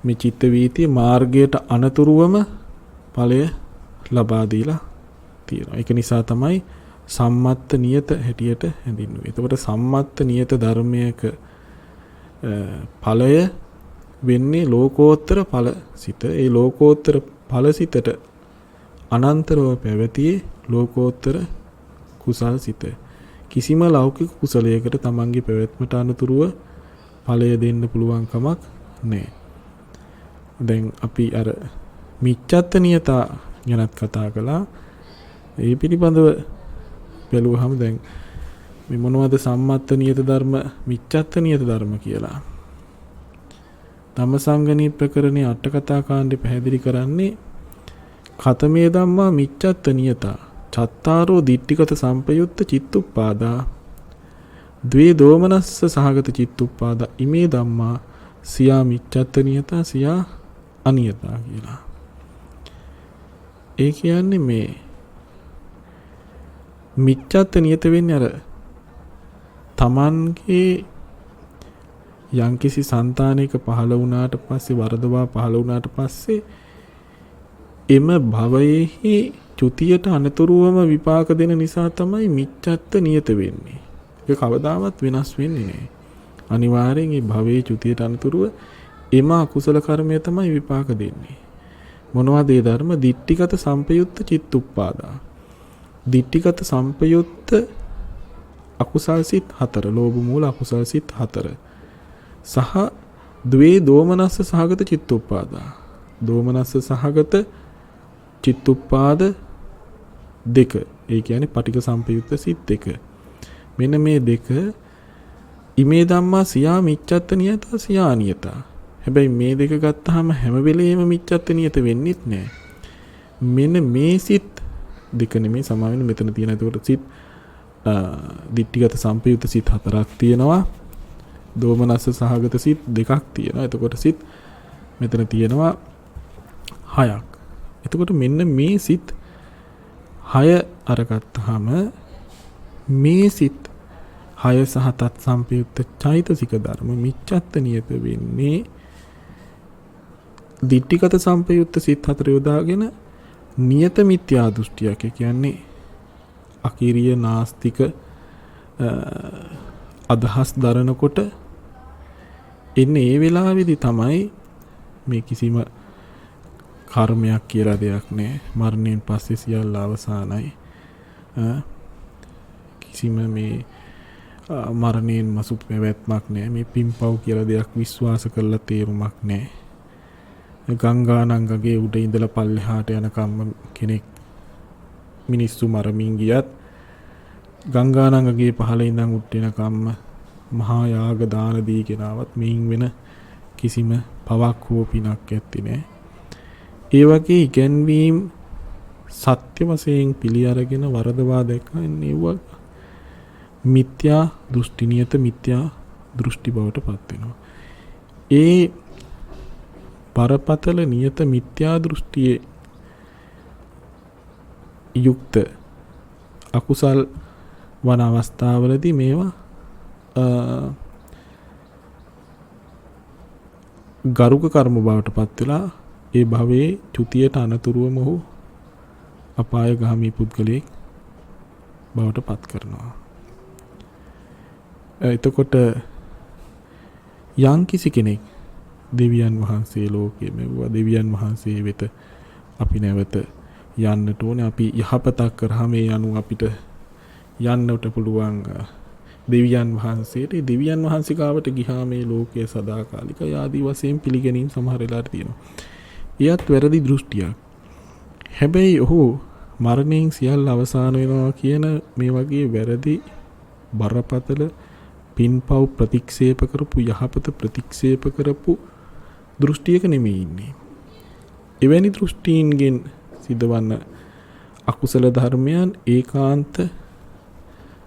Speaker 1: මේ චිත්ත වීතිය මාර්ගයට අනතුරුවම ඵලය ලබා දීලා තියෙනවා. ඒක නිසා තමයි සම්මත්ත නියත හැටියට හැඳින්වුවේ. එතකොට සම්මත්ත නියත ධර්මයක ඵලය වෙන්නේ ලෝකෝත්තර ඵලසිත. ඒ ලෝකෝත්තර ඵලසිතට අනන්තරව පැවතියේ ලෝකෝත්තර කුසල්සිත. කිසිම ලෞකික කුසලයකට තමන්ගේ පැවැත්මට අනුතුරුව ඵලය දෙන්න පුළුවන් කමක් නැහැ. දැන් අපි අර මිච්ඡත් නියතා ගැනත් කතා කළා. ඒ පිළිබඳව බැලුවහම දැන් මේ මොනවද සම්මත්ත නියත ධර්ම මිච්ඡත් නියත ධර්ම කියලා. ධම්මසංගණී ප්‍රකරණේ අට කතා කාණ්ඩේ පැහැදිලි කරන්නේ ඛතමේ ධම්මා මිච්ඡත් නියතා චත්තාරෝ දිට්ඨිගත සම්පයුත්ත චිත්තුප්පාදා ද්වේ දෝමනස්ස සහගත චිත්තුප්පාද ඉමේ ධම්මා සියා මිච්ඡත්ත නියතා සියා අනියතා කියලා. ඒ කියන්නේ මේ මිච්ඡත්ත නියත වෙන්නේ අර තමන්ගේ යම්කිසි సంతානයක පහළ වුණාට පස්සේ වරදවා පහළ වුණාට පස්සේ එම භවයේහි චුතියට අනතුරුවම විපාක දෙන නිසා තමයි මිච්ඡත්ත නියත වෙන්නේ. ඒක කවදාවත් වෙනස් වෙන්නේ නැහැ. අනිවාර්යෙන් මේ භවයේ චුතියට අනතුරුව එම අකුසල කර්මය තමයි විපාක දෙන්නේ. මොනවද ඒ ධර්ම? දිට්ඨිගත සම්පයුත්ත චිත්තුප්පාදා. දිට්ඨිගත සම්පයුත්ත අකුසල් සිත් 4, ලෝභ මූල අකුසල් සිත් 4 සහ ද්වේ දෝමනස්ස සහගත චිත්තුප්පාදා. දෝමනස්ස සහගත චිත්තුප්පාද 2. ඒ කියන්නේ පටික සම්පයුත්ත සිත් 2. මෙන්න මේ දෙක ඉමේ ධම්මා සියා මිච්ඡත්ත නියතා සියා අනියතා. හැබැයි මේ දෙක ගත්තාම හැම වෙලෙම මිච්ඡත්ත නියත වෙන්නෙත් නෑ. මෙන්න මේ සිත් දෙක නෙමේ සමාවෙන්න මෙතන තියෙන. එතකොට සිත් දිට්ඨිගත සම්පයුත්ත සිත් 4ක් තියෙනවා. දෝමනස්ස සහගත සිත් 2ක් තියෙනවා. එතකොට සිත් මෙතන තියෙනවා 6ක්. එතකොට මෙන්න මේ සිත් 6 අරගත්තාම මේ සිත් 6 සහ තත් සම්පයුත්ත චෛතසික ධර්ම මිච්ඡත්ත නියත වෙන්නේ දිට්ඨිගත සම්පයුත්ත සිත් 4 යොදාගෙන නියත මිත්‍යා දෘෂ්ටියක්. ඒ කියන්නේ අකිරිය නාස්තික අදහස් දරනකොට එන්නේ ඒ වෙලාවේදී තමයි මේ කිසිම කර්මයක් කියලා දෙයක් නැහැ. මරණයෙන් පස්සේ සියල්ල අවසానයි. කිසිම මේ මරණයෙන් මසු පැවැත්මක් නැහැ. මේ පින්පව් කියලා දෙයක් විශ්වාස කරලා තේරුමක් නැහැ. ගංගානංගගේ උඩ ඉඳලා පල්ලෙහාට යන කම්ම කෙනෙක් මිනිස්සු මරමින් ගියත් ගංගානංගගේ පහළ ඉඳන් උඩ එන කම්ම මහා යාග දාන දී කෙනාවත් මේන් වෙන කිසිම පවක් හෝ පිනක් ඇත්තේ නැහැ. ඒ වගේ ඉගැන්වීම් සත්‍ය වශයෙන් පිළි අරගෙන වරදවා දැක්කන්නේ ඒව මිත්‍යා දෘෂ්ටි නියත මිත්‍යා දෘෂ්ටි බවට පත් වෙනවා. ඒ බරපතල නියත මිත්‍යා දෘෂ්ටියේ යුක්ත අකුසල් වන අවස්ථාවලදී මේවා ගරුක කර්ම බවට පත් වෙලා ඒ භවයේ චුතියට අනතුරුවම ඔහු අපායගාමී පුද්ගලයෙක් බවට පත් කරනවා. එතකොට යම්කිසි කෙනෙක් දෙවියන් වහන්සේ ලෝකයේ මෙවුවා දෙවියන් වහන්සේ වෙත අපි නැවත යන්නට ඕනේ. අපි යහපතක් කරාම ඒ අනුව අපිට යන්නට පුළුවන් දෙවියන් වහන්සේට. දෙවියන් වහන්සේ ගාවට ගිහා මේ ලෝකයේ සදාකාලික ආදී වශයෙන් පිළිගැනීම් සමහර වෙලාවට තියෙනවා. එයත් වැරදි දෘෂ්ටියක්. හැබැයි ඔහු මරණයෙන් සියල්ල අවසන් වෙනවා කියන මේ වගේ වැරදි බරපතල පින්පව් ප්‍රතික්ෂේප කරපු යහපත ප්‍රතික්ෂේප කරපු දෘෂ්ටියක නෙමෙයි ඉන්නේ. එවැනි දෘෂ්ටීන්ගෙන් සිදුවන අකුසල ධර්මයන් ඒකාන්ත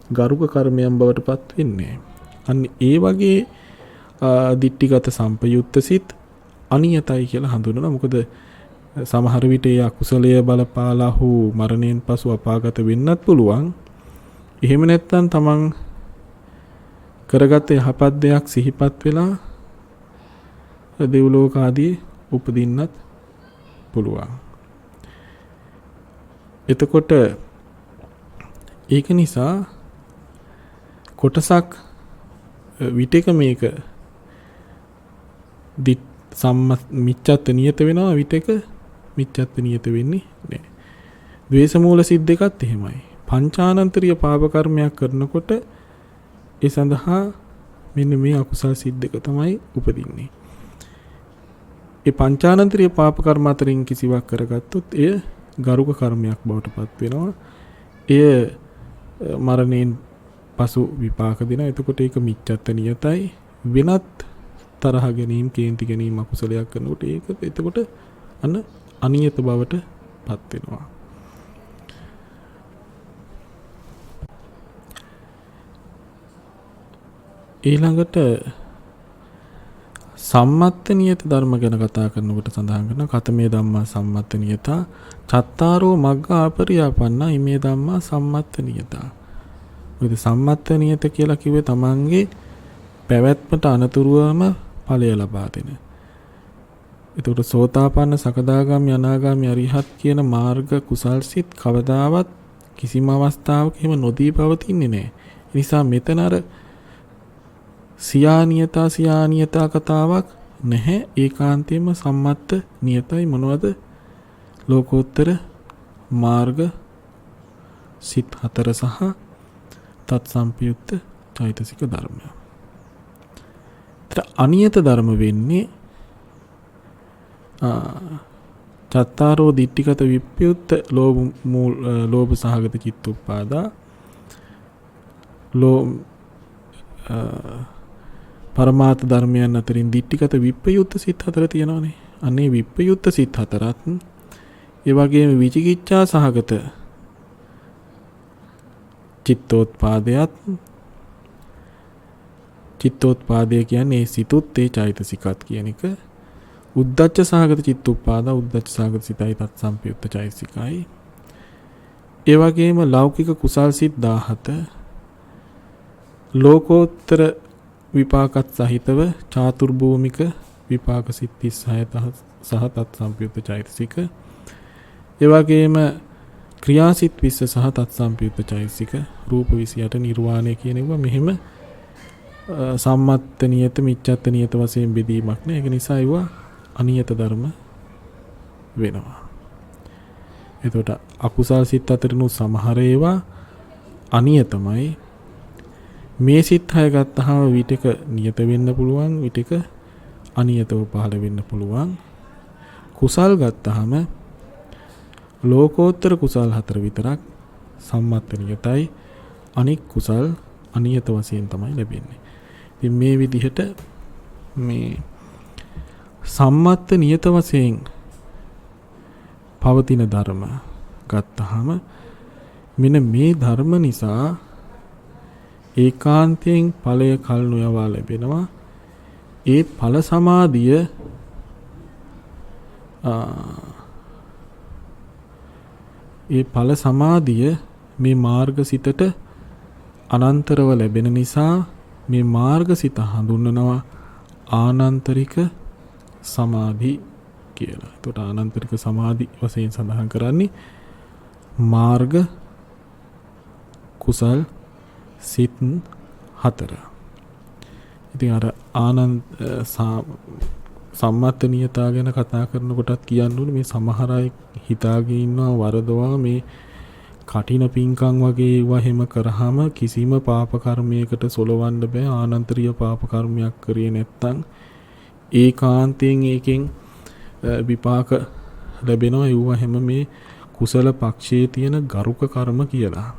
Speaker 1: ගරුක කර්මයන් බවට පත් වෙන්නේ. අන්න ඒ වගේ දිට්ඨිගත සම්පයුත්ත සිත් අනියතයි කියලා හඳුනනවා. මොකද සමහර විට ඒ අකුසලය බලපාලා හෝ මරණයෙන් පසු අපාගත වෙන්නත් පුළුවන්. එහෙම නැත්නම් තමන් කරගත් යහපත් දෙයක් සිහිපත් වෙලා දෙව්ලෝක ආදී උපදින්නත් පුළුවන්. එතකොට ඒක නිසා කොටසක් විටක මේක මිච්ඡත්ත නියත වෙනවා, විටක මිච්ඡත්ත නියත වෙන්නේ නැහැ. ද්වේෂ මූල සිත් දෙකත් එහෙමයි. පංචානන්තරීය පාප කර්මයක් කරනකොට ඒ සඳහා මෙන්න මේ අකුසල් සිත් දෙක තමයි උපදින්නේ. ඒ පංචානන්තරීය පාප කර්ම අතරින් කිසිවක් කරගත්තොත් එය ගරුක කර්මයක් බවට පත් වෙනවා. එය මරණයෙන් පසු විපාක දෙනවා. එතකොට ඒක මිච්ඡත්ත නියතයි. වෙනත් තරහ ගැනීම, කේන්ති ගැනීම අකුසලයක් කරනකොට ඒක එතකොට අන්න අනියත බවට පත් වෙනවා. ඊළඟට සම්මත්ත නියත ධර්ම ගැන කතා කරනකොට සඳහන් කරනවා කතමේ ධම්මා සම්මත්ත නියතා චත්තාරෝ මග්ගා අපරියාපන්නා ඉමේ ධම්මා සම්මත්ත නියතා. මොකද සම්මත්ත නියත කියලා කිව්වේ තමන්ගේ පැවැත්මට අනතුරුවම ඵලය ලබා දෙන. ඒකට සෝතාපන්න සකදාගාමි අනාගාමි අරිහත් කියන මාර්ග කුසල්සිත කවදාවත් කිසිම අවස්ථාවක එහෙම නොදී පවතින්නේ නැහැ. ඒ නිසා මෙතන අර සියානියතා කතාවක් නැහැ. ඒකාන්තයෙන්ම සම්මත්ත නියතයි මොනවද? ලෝකෝත්තර මාර්ග සිත් 4 සහ තත් සම්පයුක්ත චෛතසික ධර්මය. අනියත ධර්ම වෙන්නේ චත්තාරෝ දිට්ඨිගත විප්පයුත්ත ලෝභ සහගත චිත්තුප්පාදා පරමාර්ථ ධර්මයන් අතරින් දිට්ඨිගත විප්පයුත්ත සිත් 4 තියෙනවානේ. අනේ විප්පයුත්ත සිත් 4ත් ඒ වගේම විචිකිච්ඡා සහගත චිත්තෝත්පාදය කියන්නේ සිතුත් ඒ චෛතසිකත් කියන එක. උද්දච්ච සහගත චිත්තුප්පාදා උද්දච්ච සහගත සිතයි තත් සම්පයුක්ත චෛතසිකයි. ඒ වගේම ලෞකික කුසල් සිත් 17 ලෝකෝත්තර විපාකත් සහිතව චාතුර්භූමික විපාක සිත් 36 සහ තත් සම්පයුක්ත චෛතසික. ඒ වගේම ක්‍රියාසිත 20 සහ තත් සම්පයුක්ත චෛතසික රූප 28 නිර්වාණය කියනවා. මෙහෙම සම්මත්ත නියත මිච්ඡත්ත නියත වශයෙන් බෙදීමක් නෑ. ඒක නිසා ඒවා අනියත ධර්ම වෙනවා. එතකොට අකුසල් සිත් අතරින් සමහර ඒවා අනියතමයි. මේ සිත් 6 ගත්තාම විතක නියත වෙන්න පුළුවන්, විතක අනියතව පහළ වෙන්න පුළුවන්. කුසල් ගත්තාම ලෝකෝත්තර කුසල් 4 විතරක් සම්මත්ත නියතයි. අනික් කුසල් අනියත වශයෙන් තමයි ලැබෙන්නේ. ඉතින් මේ විදිහට මේ සම්මත්ත නියත වශයෙන් පවතින ධර්ම ගත්තාම මෙන්න මේ ධර්ම නිසා ඒකාන්තයෙන් ඵලය කල් නොයවා ලැබෙනවා. ඒ ඵල සමාධිය මේ මාර්ගසිතට අනන්තරව ලැබෙන නිසා මේ මාර්ගසිත හඳුන්වනවා ආනන්තරික සමාධි කියලා. එතකොට ආනන්තරික සමාධි වශයෙන් සඳහන් කරන්නේ මාර්ග කුසල් සිත් 4. ඉතින් අර සම්මත්ත නියතා ගැන කතා කරනකොටත් කියන්න මේ සමහර අය හිතාගෙන ඉන්නවා වරදවා මේ කටින පිංකම් වගේ ඒවා හැම කරාම කිසිම පාප කර්මයකට සොලවන්න බෑ. ආනන්තරීය පාප කර්මයක් කරේ නැත්තම් ඒකාන්තයෙන් ඒකෙන් විපාක ලැබෙනවා. ඒවා හැම මේ කුසල පක්ෂයේ තියෙන ගරුක කර්ම කියලා.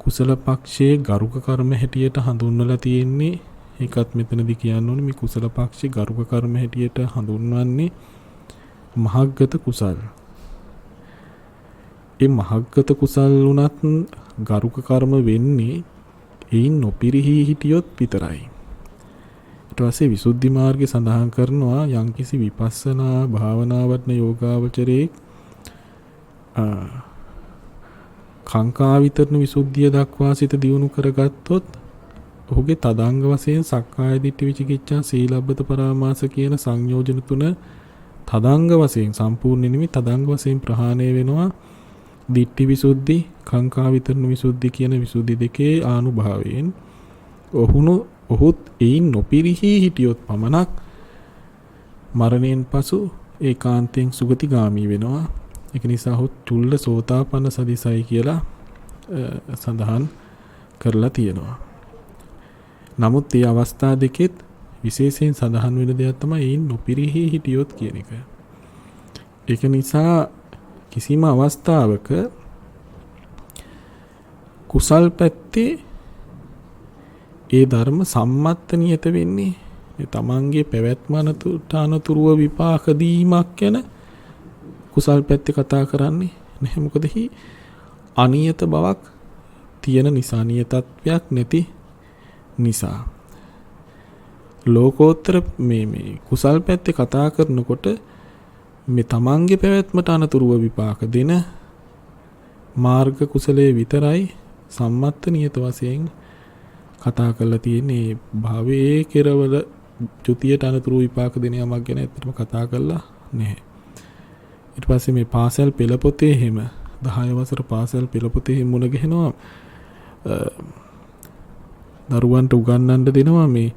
Speaker 1: කුසල පක්ෂයේ ගරුක කර්ම හැටියට හඳුන්වලා තියෙන්නේ. ඒකත් මෙතනදී කියන්න ඕනේ මේ කුසල පක්ෂයේ ගරුක කර්ම හැටියට හඳුන්වන්නේ මහග්ගත කුසල්. ඒ මහග්ගත කුසල් උනත් ගරුක කර්ම වෙන්නේ ඒයින් නොපිරිහි හිටියොත් විතරයි. ඊට පස්සේ විසුද්ධි මාර්ගය සඳහන් කරනවා යම්කිසි විපස්සනා භාවනා වඩන යෝගාවචරයේ කාංකා විතරන විසුද්ධිය දක්වා සිත දියුණු කරගත්තොත් ඔහුගේ තදංග වශයෙන් සක්කාය දිට්ඨි විචිකිච්ඡා සීලබ්බත පරාමාස කියන සංයෝජන තුන තදංග වශයෙන් සම්පූර්ණ නෙමෙයි තදංග වශයෙන් ප්‍රහාණය වෙනවා. දිට්ඨි විසුද්ධි කාංකා විතරන විසුද්ධි කියන විසුද්ධි දෙකේ ආනුභාවයෙන් ඔහුත් ඒයින් නොපිරිහි හිටියොත් පමණක් මරණයෙන් පසු ඒකාන්තයෙන් සුගතිගාමී වෙනවා. ඒක නිසා ඔහු චුල්ල සෝතාපන්න සදිසයි කියලා සඳහන් කරලා තියෙනවා. නමුත් මේ අවස්ථා දෙකෙත් විශේෂයෙන් සඳහන් වෙන දෙයක් තමයි ඒයින් නොපිරිහි හිටියොත් කියන එක. ඒක නිසා කිසිම අවස්ථාවක කුසල් පැත්තේ ඒ ධර්ම සම්මත්ත නියත වෙන්නේ තමන්ගේ පැවැත්ම අනතුරුව විපාක දීමක් ගැන කුසල් පැත්තේ කතා කරන්නේ නැහැ. මොකද අනියත බවක් තියෙන නිසා, නියතත්වයක් නැති නිසා ලෝකෝත්තර මේ කුසල් පැත්තේ කතා කරනකොට මේ තමන්ගේ පැවැත්මට අනතුරුව විපාක දෙන මාර්ග කුසලයේ විතරයි සම්මත්ත නියත වශයෙන් කතා කරලා තියෙන්නේ. භවයේ කෙරවල චුතියට අනතුරු විපාක දෙන යමක් ගැන ඇත්තටම කතා කරලා නැහැ. ඊට පස්සේ මේ පාසල් පෙළ පොතේ හැම 10 වසර පාසල් පෙළ පොතේ මුණ ගැහෙනවා දරුවන්ට උගන්වන්න දෙනවා මේ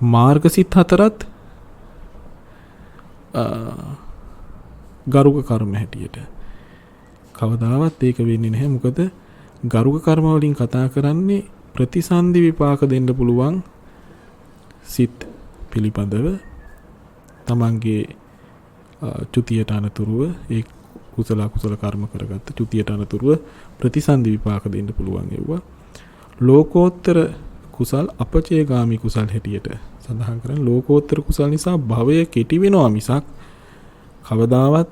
Speaker 1: මාර්ගසිත හතරත් ගරුක කර්ම හැටියට. කවදාවත් ඒක වෙන්නේ නැහැ. මොකද ගරුක කර්ම වලින් කතා කරන්නේ ප්‍රතිසන්දි විපාක දෙන්න පුළුවන් සිත් පිළිබඳව තමන්ගේ චුතියට අනතුරුව ඒ කුසල කර්ම කරගත්ත චුතියට අනතුරුව ප්‍රතිසන්දි විපාක දෙන්න පුළුවන් ඒවා. ලෝකෝත්තර කුසල් අපචේගාමි කුසල් හැටියට සඳහන් කරන ලෝකෝත්තර කුසල් නිසා භවය කෙටි වෙනවා මිසක් කවදාවත්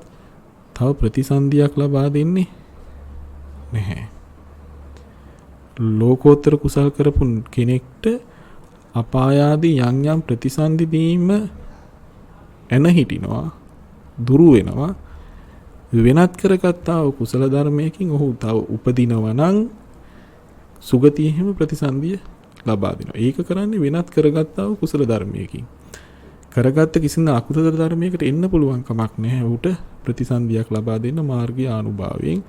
Speaker 1: තව ප්‍රතිසන්දියක් ලබා දෙන්නේ නැහැ. ලෝකෝත්තර කුසල් කරපු කෙනෙක්ට අපායාදී යම් ප්‍රතිසන්දි දීම එන හිටිනවා දුරු වෙනවා. වෙනත් කරගත්තා වූ කුසල ධර්මයකින් ඔහු තව උපදිනවා නම් සුගතියෙහිම ප්‍රතිසන්දිය ලබා දෙනවා. ඒක කරන්නේ වෙනත් කරගත්තා වූ කුසල ධර්මයකින්. කරගත්ත කිසිම අකුසල ධර්මයකට එන්න පුළුවන් කමක් නැහැ. ඌට ප්‍රතිසන්දියක් ලබා දෙන්න මාර්ගීය ආනුභාවයෙන්.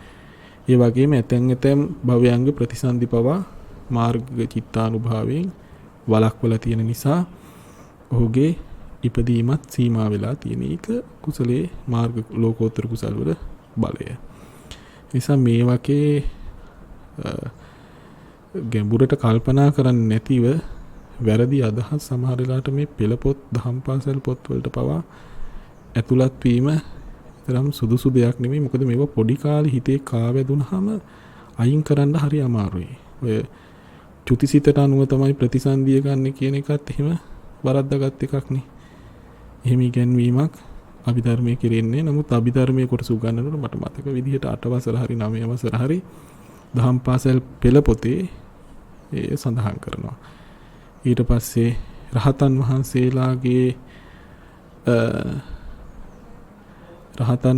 Speaker 1: ඒ වගේම ඇතැම් භවයන්ගේ ප්‍රතිසන්දි පවා මාර්ග චිත්තානුභාවයෙන් වළක්වලා තියෙන නිසා ඔහුගේ ඉපදීමත් සීමා වෙලා තියෙන එක කුසලයේ මාර්ග ලෝකෝත්තර කුසල වල බලය. නිසා මේ වගේ ගැඹුරට කල්පනා කරන්නේ නැතිව වැරදි අදහස් සමහර වෙලාවට මේ පෙළ පොත් දහම් පාසල් පොත් වලට පවා ඇතුළත් වීම තරම් සුදුසු දෙයක් නෙමෙයි. මොකද මේවා පොඩි කාලේ හිතේ කාවැදුනහම අයින් කරන්න හරි අමාරුයි. ඔය චුතිසිතට අනුව තමයි ප්‍රතිසන්දිය ගන්න කියන එකත් එහෙම වරද්දාගත් එකක් නේ. එහෙම ඉගැන්වීමක් අභිධර්මයේ කෙරෙන්නේ. නමුත් අභිධර්මයේ කොටස උගන්වනකොට මට මතක විදිහට 8 වසර හරි 9 වසර හරි දහම් පාසල් පෙළ පොතේ ඒ සඳහන් කරනවා. ඊට පස්සේ රහතන්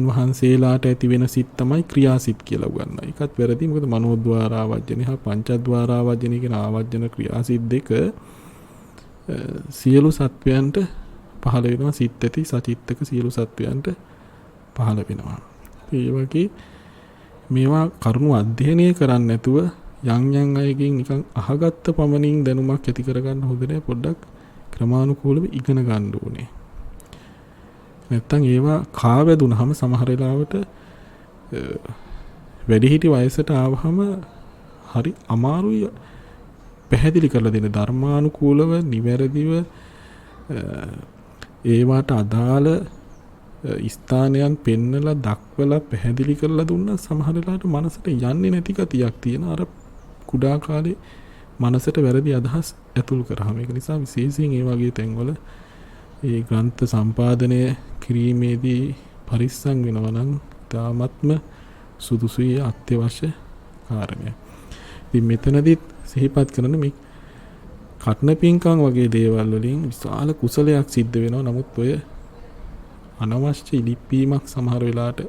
Speaker 1: වහන්සේලාට ඇති වෙන සිත් තමයි ක්‍රියාසිත කියලා උගන්වනවා. ඒකත් වැරදි. මොකද මනෝද්වාර ආවර්ජන හා පංචද්වාර ආවර්ජන කියන ආවර්ජන ක්‍රියාසිත දෙක සියලු සත්වයන්ට පහළ වෙනවා. සිත් ඇති සචිත්තක සියලු සත්වයන්ට පහළ වෙනවා. ඒ වගේ මේවා කරුණු අධ්‍යයනය කරන්නේ නැතුව යම් අයගෙන් නිකන් අහගත්ත පමණින් දැනුමක් ඇති කරගන්න හොඳ නෑ. පොඩ්ඩක් ක්‍රමානුකූලව ඉගෙන ගන්න ඕනේ. නැත්තම් ඒවා කාවැදුනහම සමහර වෙලාවට වැඩිහිටි වයසට ආවහම හරි අමාරුයි පැහැදිලි කරලා දෙන්න. ධර්මානුකූලව නිවැරදිව ඒවට අදාළ ස්ථානයන් පෙන්නලා දක්වලා පැහැදිලි කරලා දුන්නා සමහර වෙලාවට මනසට යන්නේ නැති ගතියක් තියෙන අර කුඩා කාලේ මනසට වැරදි අදහස් ඇතුල් කරාම. ඒක නිසා විශේෂයෙන් ඒ වගේ තැන්වල ඒ ග්‍රන්ථ සම්පාදනය කිරීමේදී පරිස්සම් වෙනවා නම් තාමත්ම සුදුසුයි අත්‍යවශ්‍ය කාරණයක්. ඉතින් මෙතනදිත් සිහිපත් කරන මේ කටන පින්කම් වගේ දේවල් වලින් විශාල කුසලයක් සිද්ධ වෙනවා. නමුත් ඔය අනවශ්‍ය ඉලිප්පීමක් සමහර වෙලාවට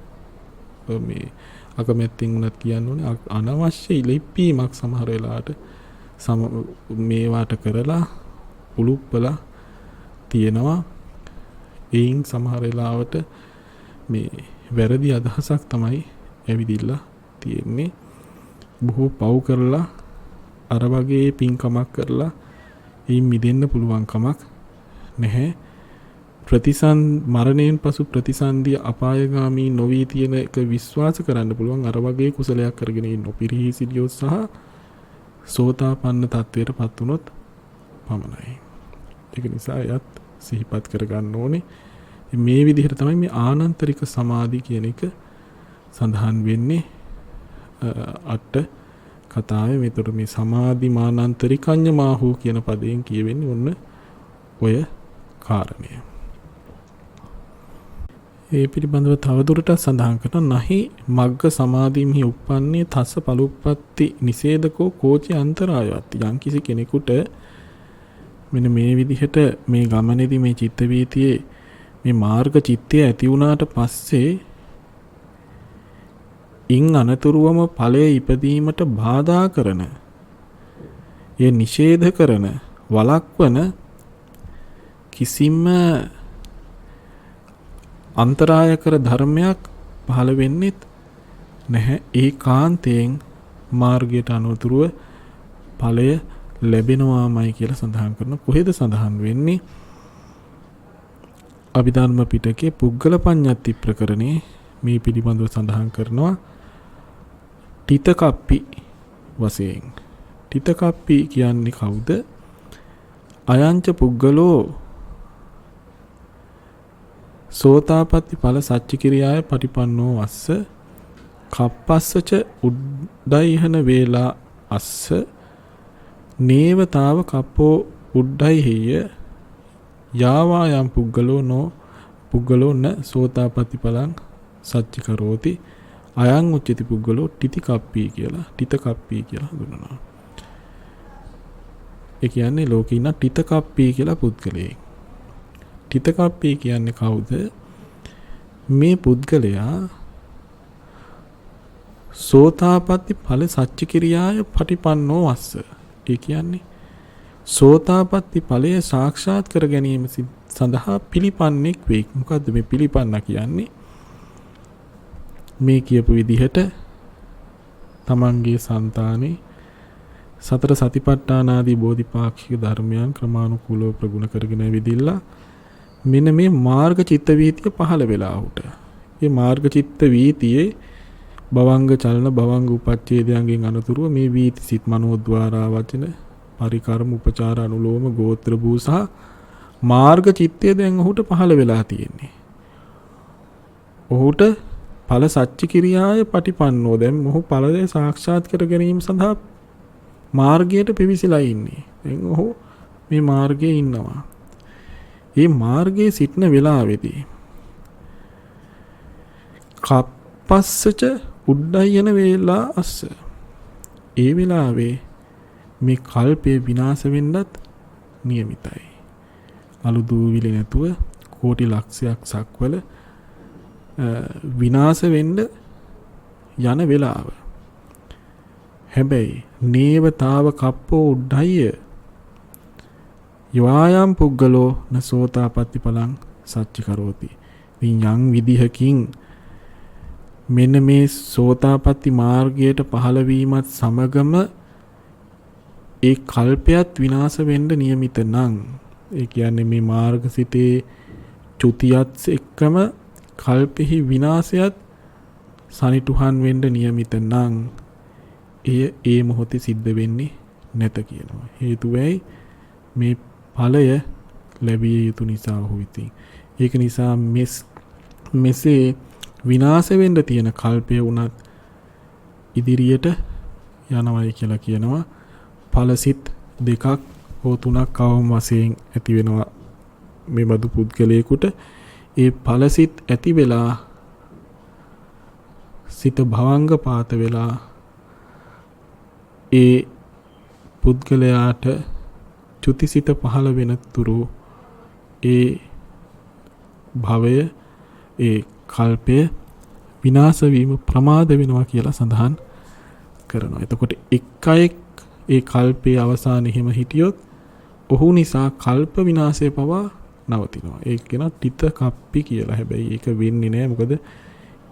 Speaker 1: මේ අකමැත්තෙන් උනත් කියන්න ඕනේ අනවශ්‍ය ඉලිප්පීමක් සමහර වෙලාවට මේවාට කරලා උලුප්පලා තියෙනවා. එයින් සමහර වෙලාවට මේ වැරදි අදහසක් තමයි ඇවිදිලා තියෙන්නේ. බොහෝ පව් කරලා අර වගේ පින්කමක් කරලා එයින් මිදෙන්න පුළුවන් කමක් නැහැ. මරණයෙන් පසු ප්‍රතිසන්දිය අපායගාමී නොවී තියෙන එක විශ්වාස කරන්න පුළුවන් අර වගේ කුසලයක් කරගෙන ඉන්න පිරිහි සිටියොත් සහ සෝතාපන්න තත්වයට පත් වුණොත් පමණයි. ඒක නිසා එයත් සිහිපත් කරගන්න ඕනේ. මේ විදිහට තමයි මේ ආනන්තරික සමාධි කියන එක සඳහන් වෙන්නේ අට කතාවේ. මේතර මේ සමාධි මානන්තරිකඤ්ඤ මාහූ කියන පදයෙන් කියවෙන්නේ ඔන්න ඔය කාරණය. ඒ පිළිබඳව තවදුරටත් සඳහන් කරන නහි මග්ග සමාධින්හි උප්පන්නේ තස්ස පලුප්පත්ති නිසේදකෝ කෝචි අන්තරායවත්. යම් කිසි කෙනෙකුට මෙන්න මේ විදිහට මේ ගමනේදී මේ චිත්ත වීතියේ මේ මාර්ග චිත්තය ඇති වුණාට පස්සේ ඉන් අනතුරුවම ඵලයේ ඉපදීමට බාධා කරන, ඒ නිෂේධ කරන, වළක්වන කිසිම අන්තරාය කර ධර්මයක් පහළ වෙන්නේ නැහැ. ඒකාන්තයෙන් මාර්ගයට අනුතුරුව ඵලය ලැබෙනවාමයි කියලා සඳහන් කරන. කොහෙද සඳහන් වෙන්නේ? අභිධර්ම පිටකයේ පුද්ගල පඤ්ඤාති ප්‍රකරණේ මේ පිළිබඳව සඳහන් කරනවා. තිතකප්පි වශයෙන්. තිතකප්පි කියන්නේ කවුද? අයංච පුද්ගලෝ සෝතාපට්ටි ඵල සච්ච කිරියාය පටිපන්නෝ වස්ස කප්පස්සච උඩ්ඩයිහන වේලා අස්ස නේවතාව කප්පෝ උඩ්ඩයිහිය යාවා යම් පුද්ගලෝ න සෝතාපට්ටි ඵලං සච්ච කරෝති අයං උච්චති පුද්ගලෝ තිතකප්පි කියලා හඳුන්වනවා. ඒ කියන්නේ ලෝකේ ඉන්න තිතකප්පි කියලා පුද්ගලයෙක්. තිතකප්පි කියන්නේ කවුද? මේ පුද්ගලයා සෝතාපට්ටි ඵල සච්ච කිරියාය පටිපන්නෝ වස්ස. ඒ කියන්නේ සෝතාපට්ටි ඵලය සාක්ෂාත් කර ගැනීම සඳහා පිළිපන්නෙක් වේ. මොකද්ද මේ පිළිපන්න කියන්නේ? මේ කියපු විදිහට තමන්ගේ సంతානේ සතර සතිපට්ඨාන ආදී බෝධිපාක්ෂික ධර්මයන් ක්‍රමානුකූලව ප්‍රගුණ කරගෙන ඇවිදිලා මෙන්න මේ මාර්ග චිත්ත වීතිය පහළ වෙලා උට. මේ මාර්ග චිත්ත වීතියේ භවංග චලන භවංග උපච්ඡේදයන්ගෙන් අනතුරුව මේ වීති සිත් මනෝද්වාරා වචන පරිකර්ම උපචාර අනුලෝම ගෝත්‍ර භූ සහ මාර්ග චිත්තය දැන් ඔහුට පහළ වෙලා තියෙන්නේ. ඔහුට ඵල සච්ච කිරියාය පටිපන්නෝ. දැන් ඔහු ඵලය සාක්ෂාත් කර ගැනීම සඳහා මාර්ගයට පිවිසලා ඉන්නේ. දැන් ඔහු මේ මාර්ගයේ ඉන්නවා. මේ මාර්ගයේ සිටන වෙලාවේදී කප්පස්සච උඩ්ඩයන වේලා අස්ස. ඒ වෙලාවේ මේ කල්පය විනාශ වෙන්නත් નિયમિતයි. අලු දූවිලි නැතුව කෝටි ලක්ෂයක් සක්වල විනාශ වෙන්න යන වෙලාව. හැබැයි නේවතාව කප්පෝ උඩ්ඩය යවායම් පුද්ගලෝ නසෝතාපට්ටි ඵලං සච්ච කරෝති. විඤ්ඤාං විදිහකින් මෙන්න මේ සෝතාපට්ටි මාර්ගයට පහළ වීමත් සමගම ඒ කල්පයත් විනාශ වෙන්න નિયમિત නම්, ඒ කියන්නේ මේ මාර්ගසිතේ චුතියත් එක්කම කල්පෙහි විනාශයත් සනිටුහන් වෙන්න નિયમિત නම් ඒ මොහොතේ සිද්ධ වෙන්නේ නැත කියනවා. හේතුවයි මේ ඵලය ලැබිය යුතු නිසා ඔහු විසින්. ඒක නිසා මෙසේ විනාශ වෙන්න තියෙන කල්පය වුණත් ඉදිරියට යනවයි කියලා කියනවා. ඵලසිත දෙකක් හෝ තුනක් අවම වශයෙන් ඇති වෙනවා මේ බඳු පුද්ගලයෙකුට. ඒ ඵලසිත ඇති වෙලා සිත භවංග පාත වෙලා ඒ පුද්ගලයාට චුතිසිත පහළ වෙන තුරු ඒ භවය ඒ කල්පය විනාශ වීම ප්‍රමාද වෙනවා කියලා සඳහන් කරනවා. එතකොට එක් අයෙක් ඒ කල්පයේ අවසානයේ හිම හිටියොත් ඔහු නිසා කල්ප විනාශය පවා නවතිනවා. ඒක කියන තිතකප්පි කියලා. හැබැයි ඒක වෙන්නේ නැහැ. මොකද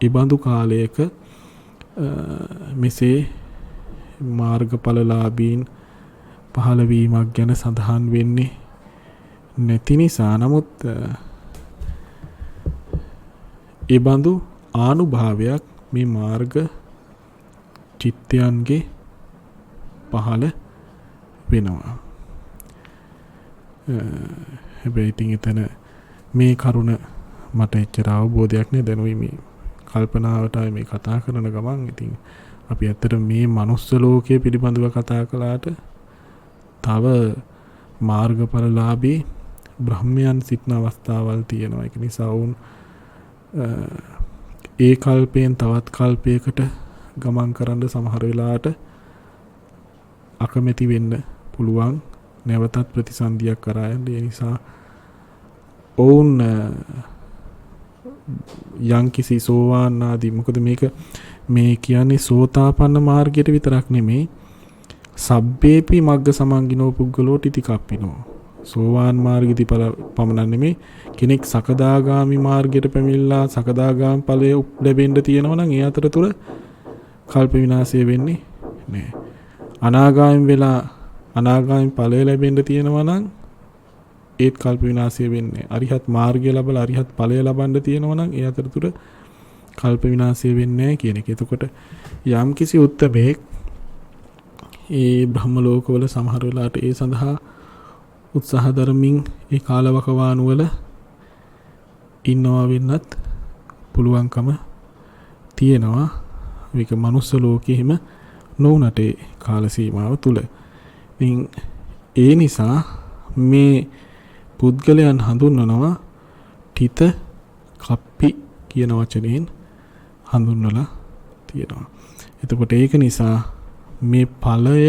Speaker 1: ඒ බඳු කාලයක මෙසේ මාර්ගඵලලාභීන් පහළ වීමක් ගැන සඳහන් වෙන්නේ නැති නිසා. නමුත් ඒ බඳු ආනුභාවයක් මේ මාර්ග චිත්තයන්ගේ පහළ වෙනවා. හැබැයි ඉතින් එතන මේ කරුණ මට එච්චර අවබෝධයක් නෑ. දැනුයි මේ කල්පනාවටයි මේ කතා කරන ගමන් ඉතින් අපි ඇත්තට මේ මනුස්ස ලෝකයේ පිළිබඳව කතා කළාට තව මාර්ගඵලලාභී බ්‍රහ්මයන් සිටින අවස්ථාවල් තියෙනවා. ඒක නිසා වුන් ඒ කල්පයෙන් තවත් කල්පයකට ගමන් කරන්න සමහර වෙලාවට අකමැති වෙන්න පුළුවන්. නැවතත් ප්‍රතිසන්දියක් කරා යන්න. ඒ නිසා ඔවුන් යම්කිසි සෝවාන් ආදී, මොකද මේක මේ කියන්නේ සෝතාපන්න මාර්ගයට විතරක් නෙමෙයි, සබ්බේපි මග්ග සමන්ගිනෝ පුද්ගලෝ තිතිකප්පිනෝ. සෝවාන් මාර්ගයේදී පමණක් නෙමෙයි, කෙනෙක් සකදාගාමි මාර්ගයට පැමිණලා සකදාගාමි ඵලය ලැබෙන්න තියෙනවා නම් ඒ අතරතුර කල්ප විනාශය වෙන්නේ නැහැ. අනාගාමි වෙලා අනාගාමි ඵලය ලැබෙන්න තියෙනවා නම් ඒත් කල්ප විනාශය වෙන්නේ. අරිහත් මාර්ගය ලැබලා අරිහත් ඵලය ලබන්න තියෙනවා නම් ඒ අතරතුර කල්ප විනාශය වෙන්නේ නැහැ කියන එක. එතකොට යම්කිසි උත්තමෙක් ඒ බ්‍රහ්ම ලෝකවල සමහර වෙලාවට ඒ සඳහා උත්සාහ දරමින් ඒ කාලවකවානු වල ඉන්නවා වෙන්නත් පුළුවන්කම තියෙනවා. මේක මනුස්ස ලෝකෙහිම නොවුනට ඒ කාල සීමාව තුල. ඉතින් ඒ නිසා මේ පුද්ගලයන් හඳුන්වනවා තිත කප්පි කියන වචනයෙන් හඳුන්වලා තියෙනවා. එතකොට ඒක නිසා මේ ඵලය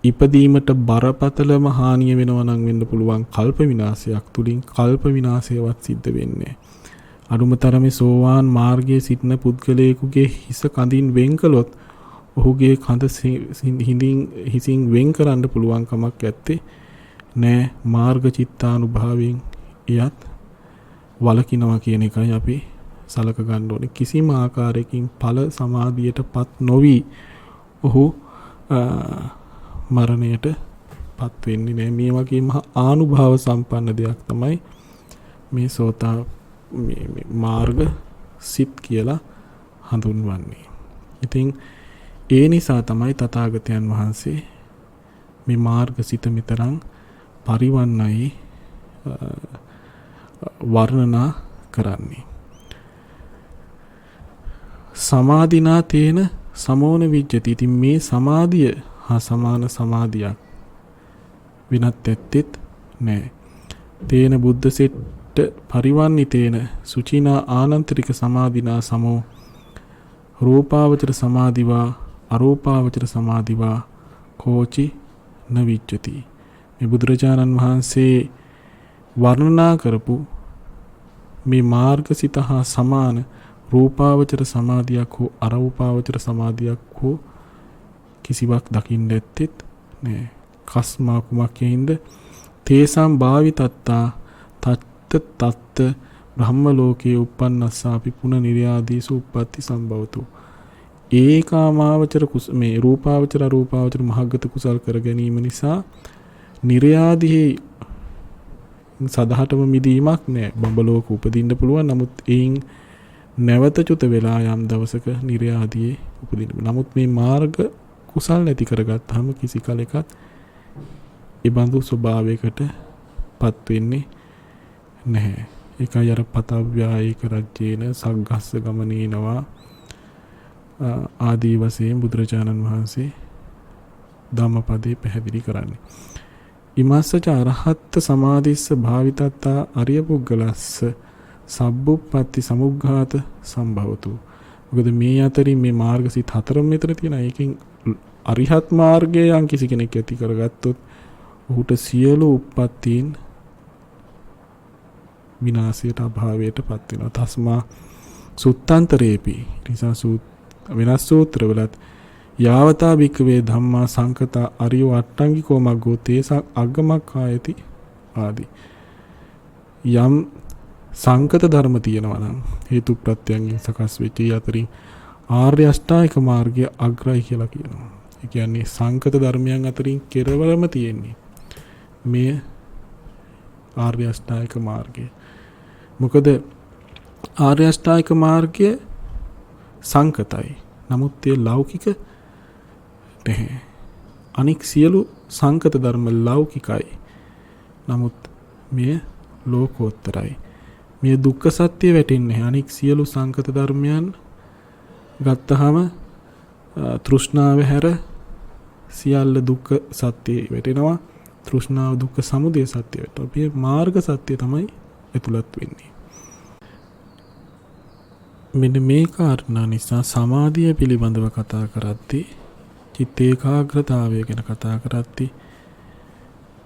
Speaker 1: ඉපදීමට බරපතලම හානිය වෙනවා නම් වෙන්න පුළුවන් කල්ප විනාශයක් තුලින් කල්ප විනාශයවත් සිද්ධ වෙන්නේ. අනුම තරමේ සෝවාන් මාර්ගයේ සිටින පුද්ගලයෙකුගේ හිස කඳින් වෙන් කළොත් ඔහුගේ කඳ හිසින් වෙන් කරන්න පුළුවන් කමක් ඇත්තේ නෑ. මාර්ග චිත්තානුභාවයෙන් එයත් වලකිනවා කියන එකයි අපි සලක ගන්න ඕනේ. කිසිම ආකාරයකින් ඵල සමාධියටපත් නොවි ඔහු මරණයට පත් වෙන්නේ නෑ. මේ වගේ මහා ආනුභාව සම්පන්න දෙයක් තමයි මේ සෝතා මේ මාර්ග සිත් කියලා හඳුන්වන්නේ. ඉතින් ඒ නිසා තමයි තථාගතයන් වහන්සේ මේ මාර්ග සිත මෙතරම් පරිවන්නයි වර්ණනා කරන්නේ. සමාධිනා තේන සමෝන විජ්ජති. ඉතින් මේ සමාධිය හා සමාන සමාධියක් විනත් ඇත්තෙත් නෑ. තේන බුද්ධ සෙට්ට පරිවන්නිතේන සුචිනා ආනන්තරික සමාධිනා සමෝ රූපාවචර සමාධිවා අරූපාවචර සමාධිවා කෝචි න විජ්ජති. මේ බුදුරජාණන් වහන්සේ වර්ණනා කරපු මේ මාර්ගසිත හා සමාන රූපාවචර සමාධියක් හෝ අරූපාවචර සමාධියක් හෝ කිසිවක් දකින්න ඇත්තෙත් නෑ. කස්මා කුමක්යෙන්ද තේසම් භාවිතත්තා තත්ත බ්‍රහ්ම ලෝකයේ උප්පන්නස්සාපි පුන නිර්යාදීසු උප්පත්ති සම්භවතු. ඒකාමාවචර මේ රූපාවචර අරූපාවචර මහග්ගත කුසල් කර ගැනීම නිසා නිර්යාදී සදහටම මිදීමක් නෑ. බඹලෝක උපදින්න පුළුවන්. නමුත් එයින් නැවත චුත වෙලා යම් දවසක නිර්යාදියේ උපදින්න. නමුත් මේ මාර්ග කුසල් නැති කරගත්තාම කිසි කලෙකත් ඒ බඳු ස්වභාවයකට පත් වෙන්නේ නැහැ. ඒකයි අර පතව්‍යායක රජ්‍යේන සග්ගස්ස ගමනේනවා ආදී වශයෙන් බුදුරජාණන් වහන්සේ ධම්මපදේ පැහැදිලි කරන්නේ. ඉමස්සච අරහත් සමාධිස්ස භාවිතත්තා අරිය පුද්ගලස්ස සබ්බුප්පත්ති සමුග්ඝාත සම්භවතු. මොකද මේ අතරින් මේ මාර්ගසිත හතරම මෙතන තියෙනවා. ඒකෙන් අරිහත් මාර්ගයේ යම් කිසි කෙනෙක් ඇති කරගත්තොත් ඔහුට සියලු උප්පත්තීන් විනාශයට අභාවයට පත් වෙනවා. තස්මා සුත්තන්තරේපි. නිසා වෙනස් සූත්‍රවලත් යාවතා භික්ඛවේ ධම්මා සංකතා අරියෝ අට්ටංගිකෝ මග්ගෝ තේසං අග්ගමක්ඛායති ආදී. යම් සංකත ධර්ම තියෙනවා නම් හේතු ප්‍රත්‍යයෙන් සකස් වෙච්ච අතරින් ආර්ය අෂ්ටායික මාර්ගය අග්‍රයි කියලා කියනවා. ඒ කියන්නේ සංකත ධර්මයන් අතරින් කෙරවලම තියෙන්නේ මේ ආර්ය අෂ්ටායික මාර්ගය. මොකද ආර්ය අෂ්ටායික මාර්ගය සංකතයි. නමුත් ඒ ලෞකික නැහැ. අනික් සියලු සංකත ධර්ම ලෞකිකයි. නමුත් මේ ලෝකෝත්තරයි. මේ දුක්ඛ සත්‍ය වැටෙන්නේ. අනික් සියලු සංකත ධර්මයන් ගත්තහම තෘෂ්ණාව හැර සියල්ල දුක්ඛ සත්‍ය වැටෙනවා. තෘෂ්ණාව දුක්ඛ සමුදය සත්‍ය වැටෙනවා. මේ මාර්ග සත්‍ය තමයි ඇතුළත් වෙන්නේ. මෙන්න මේ කාරණා නිසා සමාධිය පිළිබඳව කතා කරද්දී චිත්ත ඒකාග්‍රතාවය ගැන කතා කරද්දී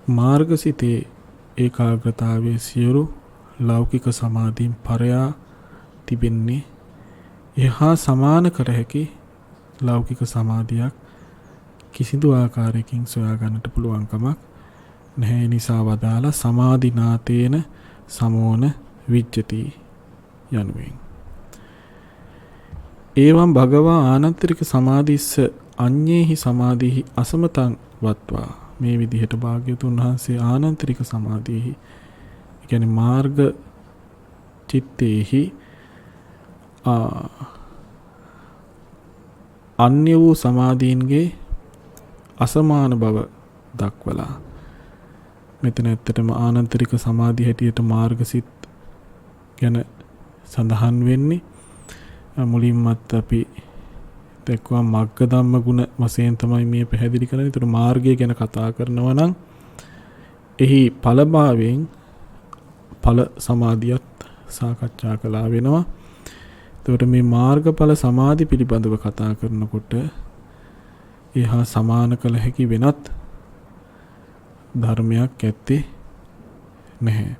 Speaker 1: මාර්ගසිතේ ඒකාග්‍රතාවයේ සියලු ලෞකික සමාධීන් පරයා තිබෙන්නේ එහා සමාන කර හැකි ලෞකික සමාධියක් කිසිදු ආකාරයකින් සොයා ගන්නට පුළුවන් කමක් නැහැ. නිසා වදාලා සමාධිනාතේන සමෝන විජ්ජති යනුවෙන්. ඒවම් භගවා ආනන්තරික සමාධිස්ස අඤ්ඤේහි සමාධිහි අසමතං වත්වා. මේ විදිහට භාග්‍යවතුන් වහන්සේ ආනන්තරික සමාධියෙහි, ඒ කියන්නේ මාර්ග චිත්තේහි අන්‍ය වූ සමාධීන්ගේ අසමාන බව දක්වලා මෙතන ඇත්තටම ආනන්තරික සමාධිය හැටියට මාර්ගසිත ගැන සඳහන් වෙන්නේ. මුලින්මත් අපි දැක්වා මග්ග ධම්ම ගුණ වශයෙන් තමයි මේ පැහැදිලි කරන්නේ. ඒතර මාර්ගය ගැන කතා කරනවා නම් එහි ඵලභාවයෙන් ඵල සමාධියත් සාකච්ඡා කළා වෙනවා. එතකොට මේ මාර්ගඵල සමාධි පිළිබඳව කතා කරනකොට එහා සමාන කළ හැකි වෙනත් ධර්මයක් ඇත්තේ නැහැ.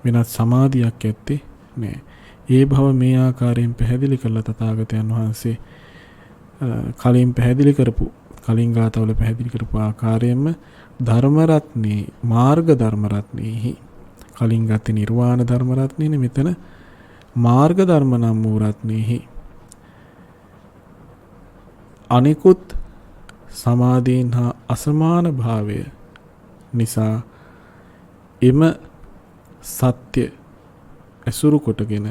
Speaker 1: වෙනත් සමාධියක් ඇත්තේ නැහැ. ඒ බව මේ ආකාරයෙන් පැහැදිලි කළ තථාගතයන් වහන්සේ කලින් පැහැදිලි කරපු කලින් ගාථාවල පැහැදිලි කරපු ආකාරයෙන්ම ධර්ම රත්නේ මාර්ග ධර්ම රත්නේහි කලින් ගත්තේ නිර්වාණ ධර්ම රත්නේනේ, මෙතන මාර්ග ධර්ම නම් වූ රත්නේහි අනිකුත් සමාධීන් හා අසමාන භාවය නිසා එම සත්‍ය ඇසුරු කොටගෙන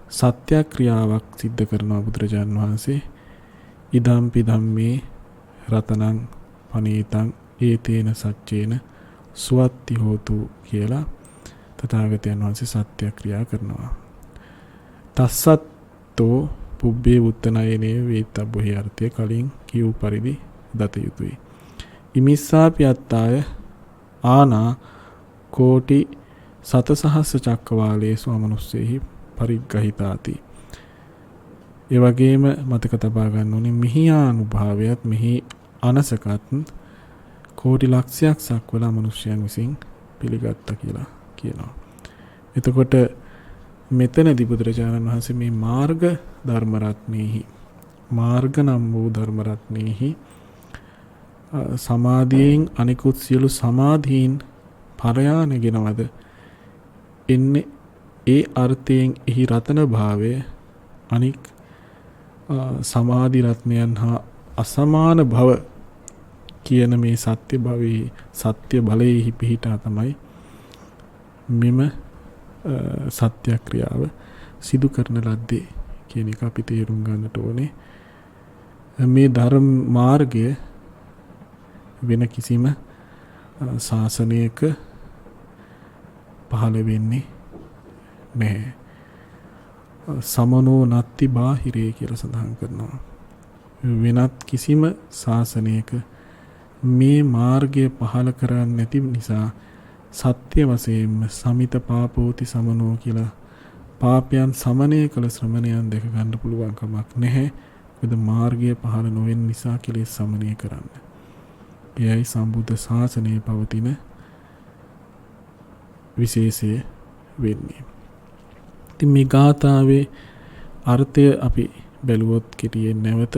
Speaker 1: සත්‍යක්‍රියාවක් සිද්ධ කරනවා බුදුරජාණන් වහන්සේ. ඉදම්පි ධම්මේ රතනං පනීතං ඒතේන සච්චේන සුවත්ති හෝතු කියලා තථාගතයන් වහන්සේ සත්‍යක්‍රියා කරනවා. තස්සත්තෝ පුබ්බේ උත්තනයනේ වේතබ්බොහි අර්ථය කලින් කියූ පරිදි දත යුතුය. ඉමිස්සාපි අත්තාය ආනා කෝටි සතසහස්ස චක්කවාලේසු අමනුස්සෙහි පරිග්ගහිතාති. ඒ වගේම මතක තබා ගන්න ඕනේ මිහියානුභාවයත් මෙහි අනසකත් කෝටි ලක්ෂයක් සක්වල මනුෂ්‍යයන් විසින් පිළිගත්තා කියලා කියනවා. එතකොට මෙතනදී බුදුරජාණන් වහන්සේ මේ මාර්ග ධර්ම රත්නේහි මාර්ග නම් වූ ධර්ම රත්නේහි සමාධියෙන් අනිකුත් සියලු සමාධීන් පරයා නැගෙනවද එන්නේ ඒ අර්ථයෙන් එහි රතන භාවය අනික් සමාධි රත්නයන් හා අසමාන භව කියන මේ සත්‍ය භවයේ සත්‍ය බලයේහි පිහිටා තමයි මෙම සත්‍යක්‍රියාව සිදු කරන ලද්දේ කියන එක අපි තේරුම් ගන්නට ඕනේ. මේ ධර්ම මාර්ගය වෙන කිසිම ශාසනයක පහළ වෙන්නේ නැහැ. සමනෝ නත්ති බාහිරේ කියලා සඳහන් කරනවා. වෙනත් කිසිම ශාසනයක මේ මාර්ගය පහළ කරන්නේ නැති නිසා සත්‍ය වශයෙන්ම සමිත පාපෝති සමනෝ කියලා පාපයන් සමනය කළ ශ්‍රමණයන් දැක ගන්න පුළුවන් කමක් නැහැ. මොකද මාර්ගය පහළ නොවෙන නිසා කෙලෙස් සමනය කරන්න. එයයි සම්බුද්ධ ශාසනයේ පවතින විශේෂය වෙන්නේ. ඉතින් මේ ගාථාවේ අර්ථය අපි බැලුවොත් කෙටියෙන් නැවත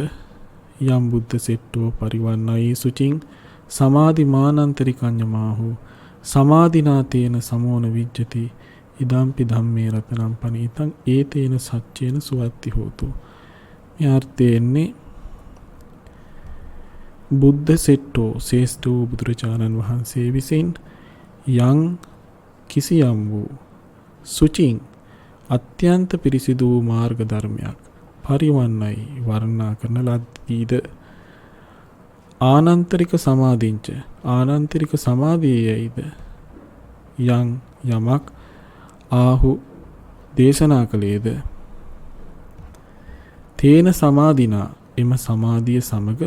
Speaker 1: යම් බුද්ධ සෙට්ටෝ පරිවන්නයි සුචින් සමාධි මානන්තරිකඤ්ඤමාහු සමාධිනාතේන සමෝන විජ්ජති ඉදම්පි ධම්මේ රතනම් පනීතං ඒතේන සච්චේන සුවත්ති හෝතු. මේ අර්ථයෙන්නේ බුද්ධ සෙට්ටෝ ශ්‍රේෂ්ඨ වූ බුදුරජාණන් වහන්සේ විසින් යම් කිසියම් වූ සුචින් අත්‍යන්ත පිරිසිදු වූ මාර්ග ධර්මයක් පරිවන්නයි වර්ණනා කරන ලද්දීද ආනන්තරික සමාධිංච ආනන්තරික සමාධියයිද යම් යමක් ආහු දේශනා කළේද තේන සමාධිනා එම සමාධිය සමග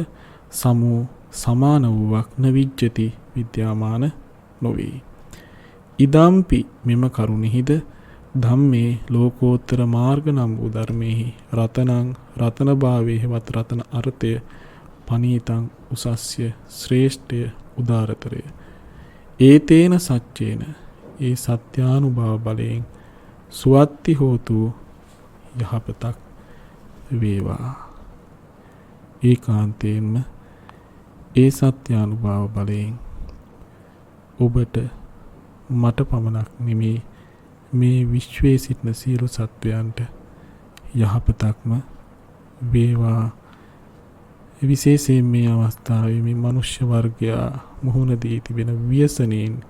Speaker 1: සමෝ සමාන වූවක් නවිජ්ජති විද්‍යාමාන නොවේ. ඉදම්පි මෙම කරුණෙහිද ධම්මේ ලෝකෝත්තර මාර්ග නම් වූ ධර්මෙහි රතනං රතන භාවයේ වත් රතන අර්ථය පනීතං උසස්ය ශ්‍රේෂ්ඨය උදාරතරය ඒතේන සච්චේන ඒ සත්‍යානුභාව බලයෙන් සුවත්ති හෝතු යහපතක් වේවා. ඒකාන්තයෙන්ම ඒ සත්‍යානුභාව බලයෙන් ඔබට මට පමණක් නෙමේ මේ විශ්වයේ සිටින සියලු සත්වයන්ට යහපතක්ම වේවා. විශේෂයෙන් මේ අවස්ථාවේ මේ මනුෂ්‍ය වර්ගයා මුහුණ දී තිබෙන ව්‍යසනයෙන්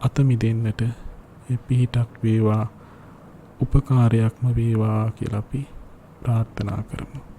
Speaker 1: අත මිදෙන්නට පිහිටක් වේවා, උපකාරයක්ම වේවා කියලා අපි ප්‍රාර්ථනා කරමු.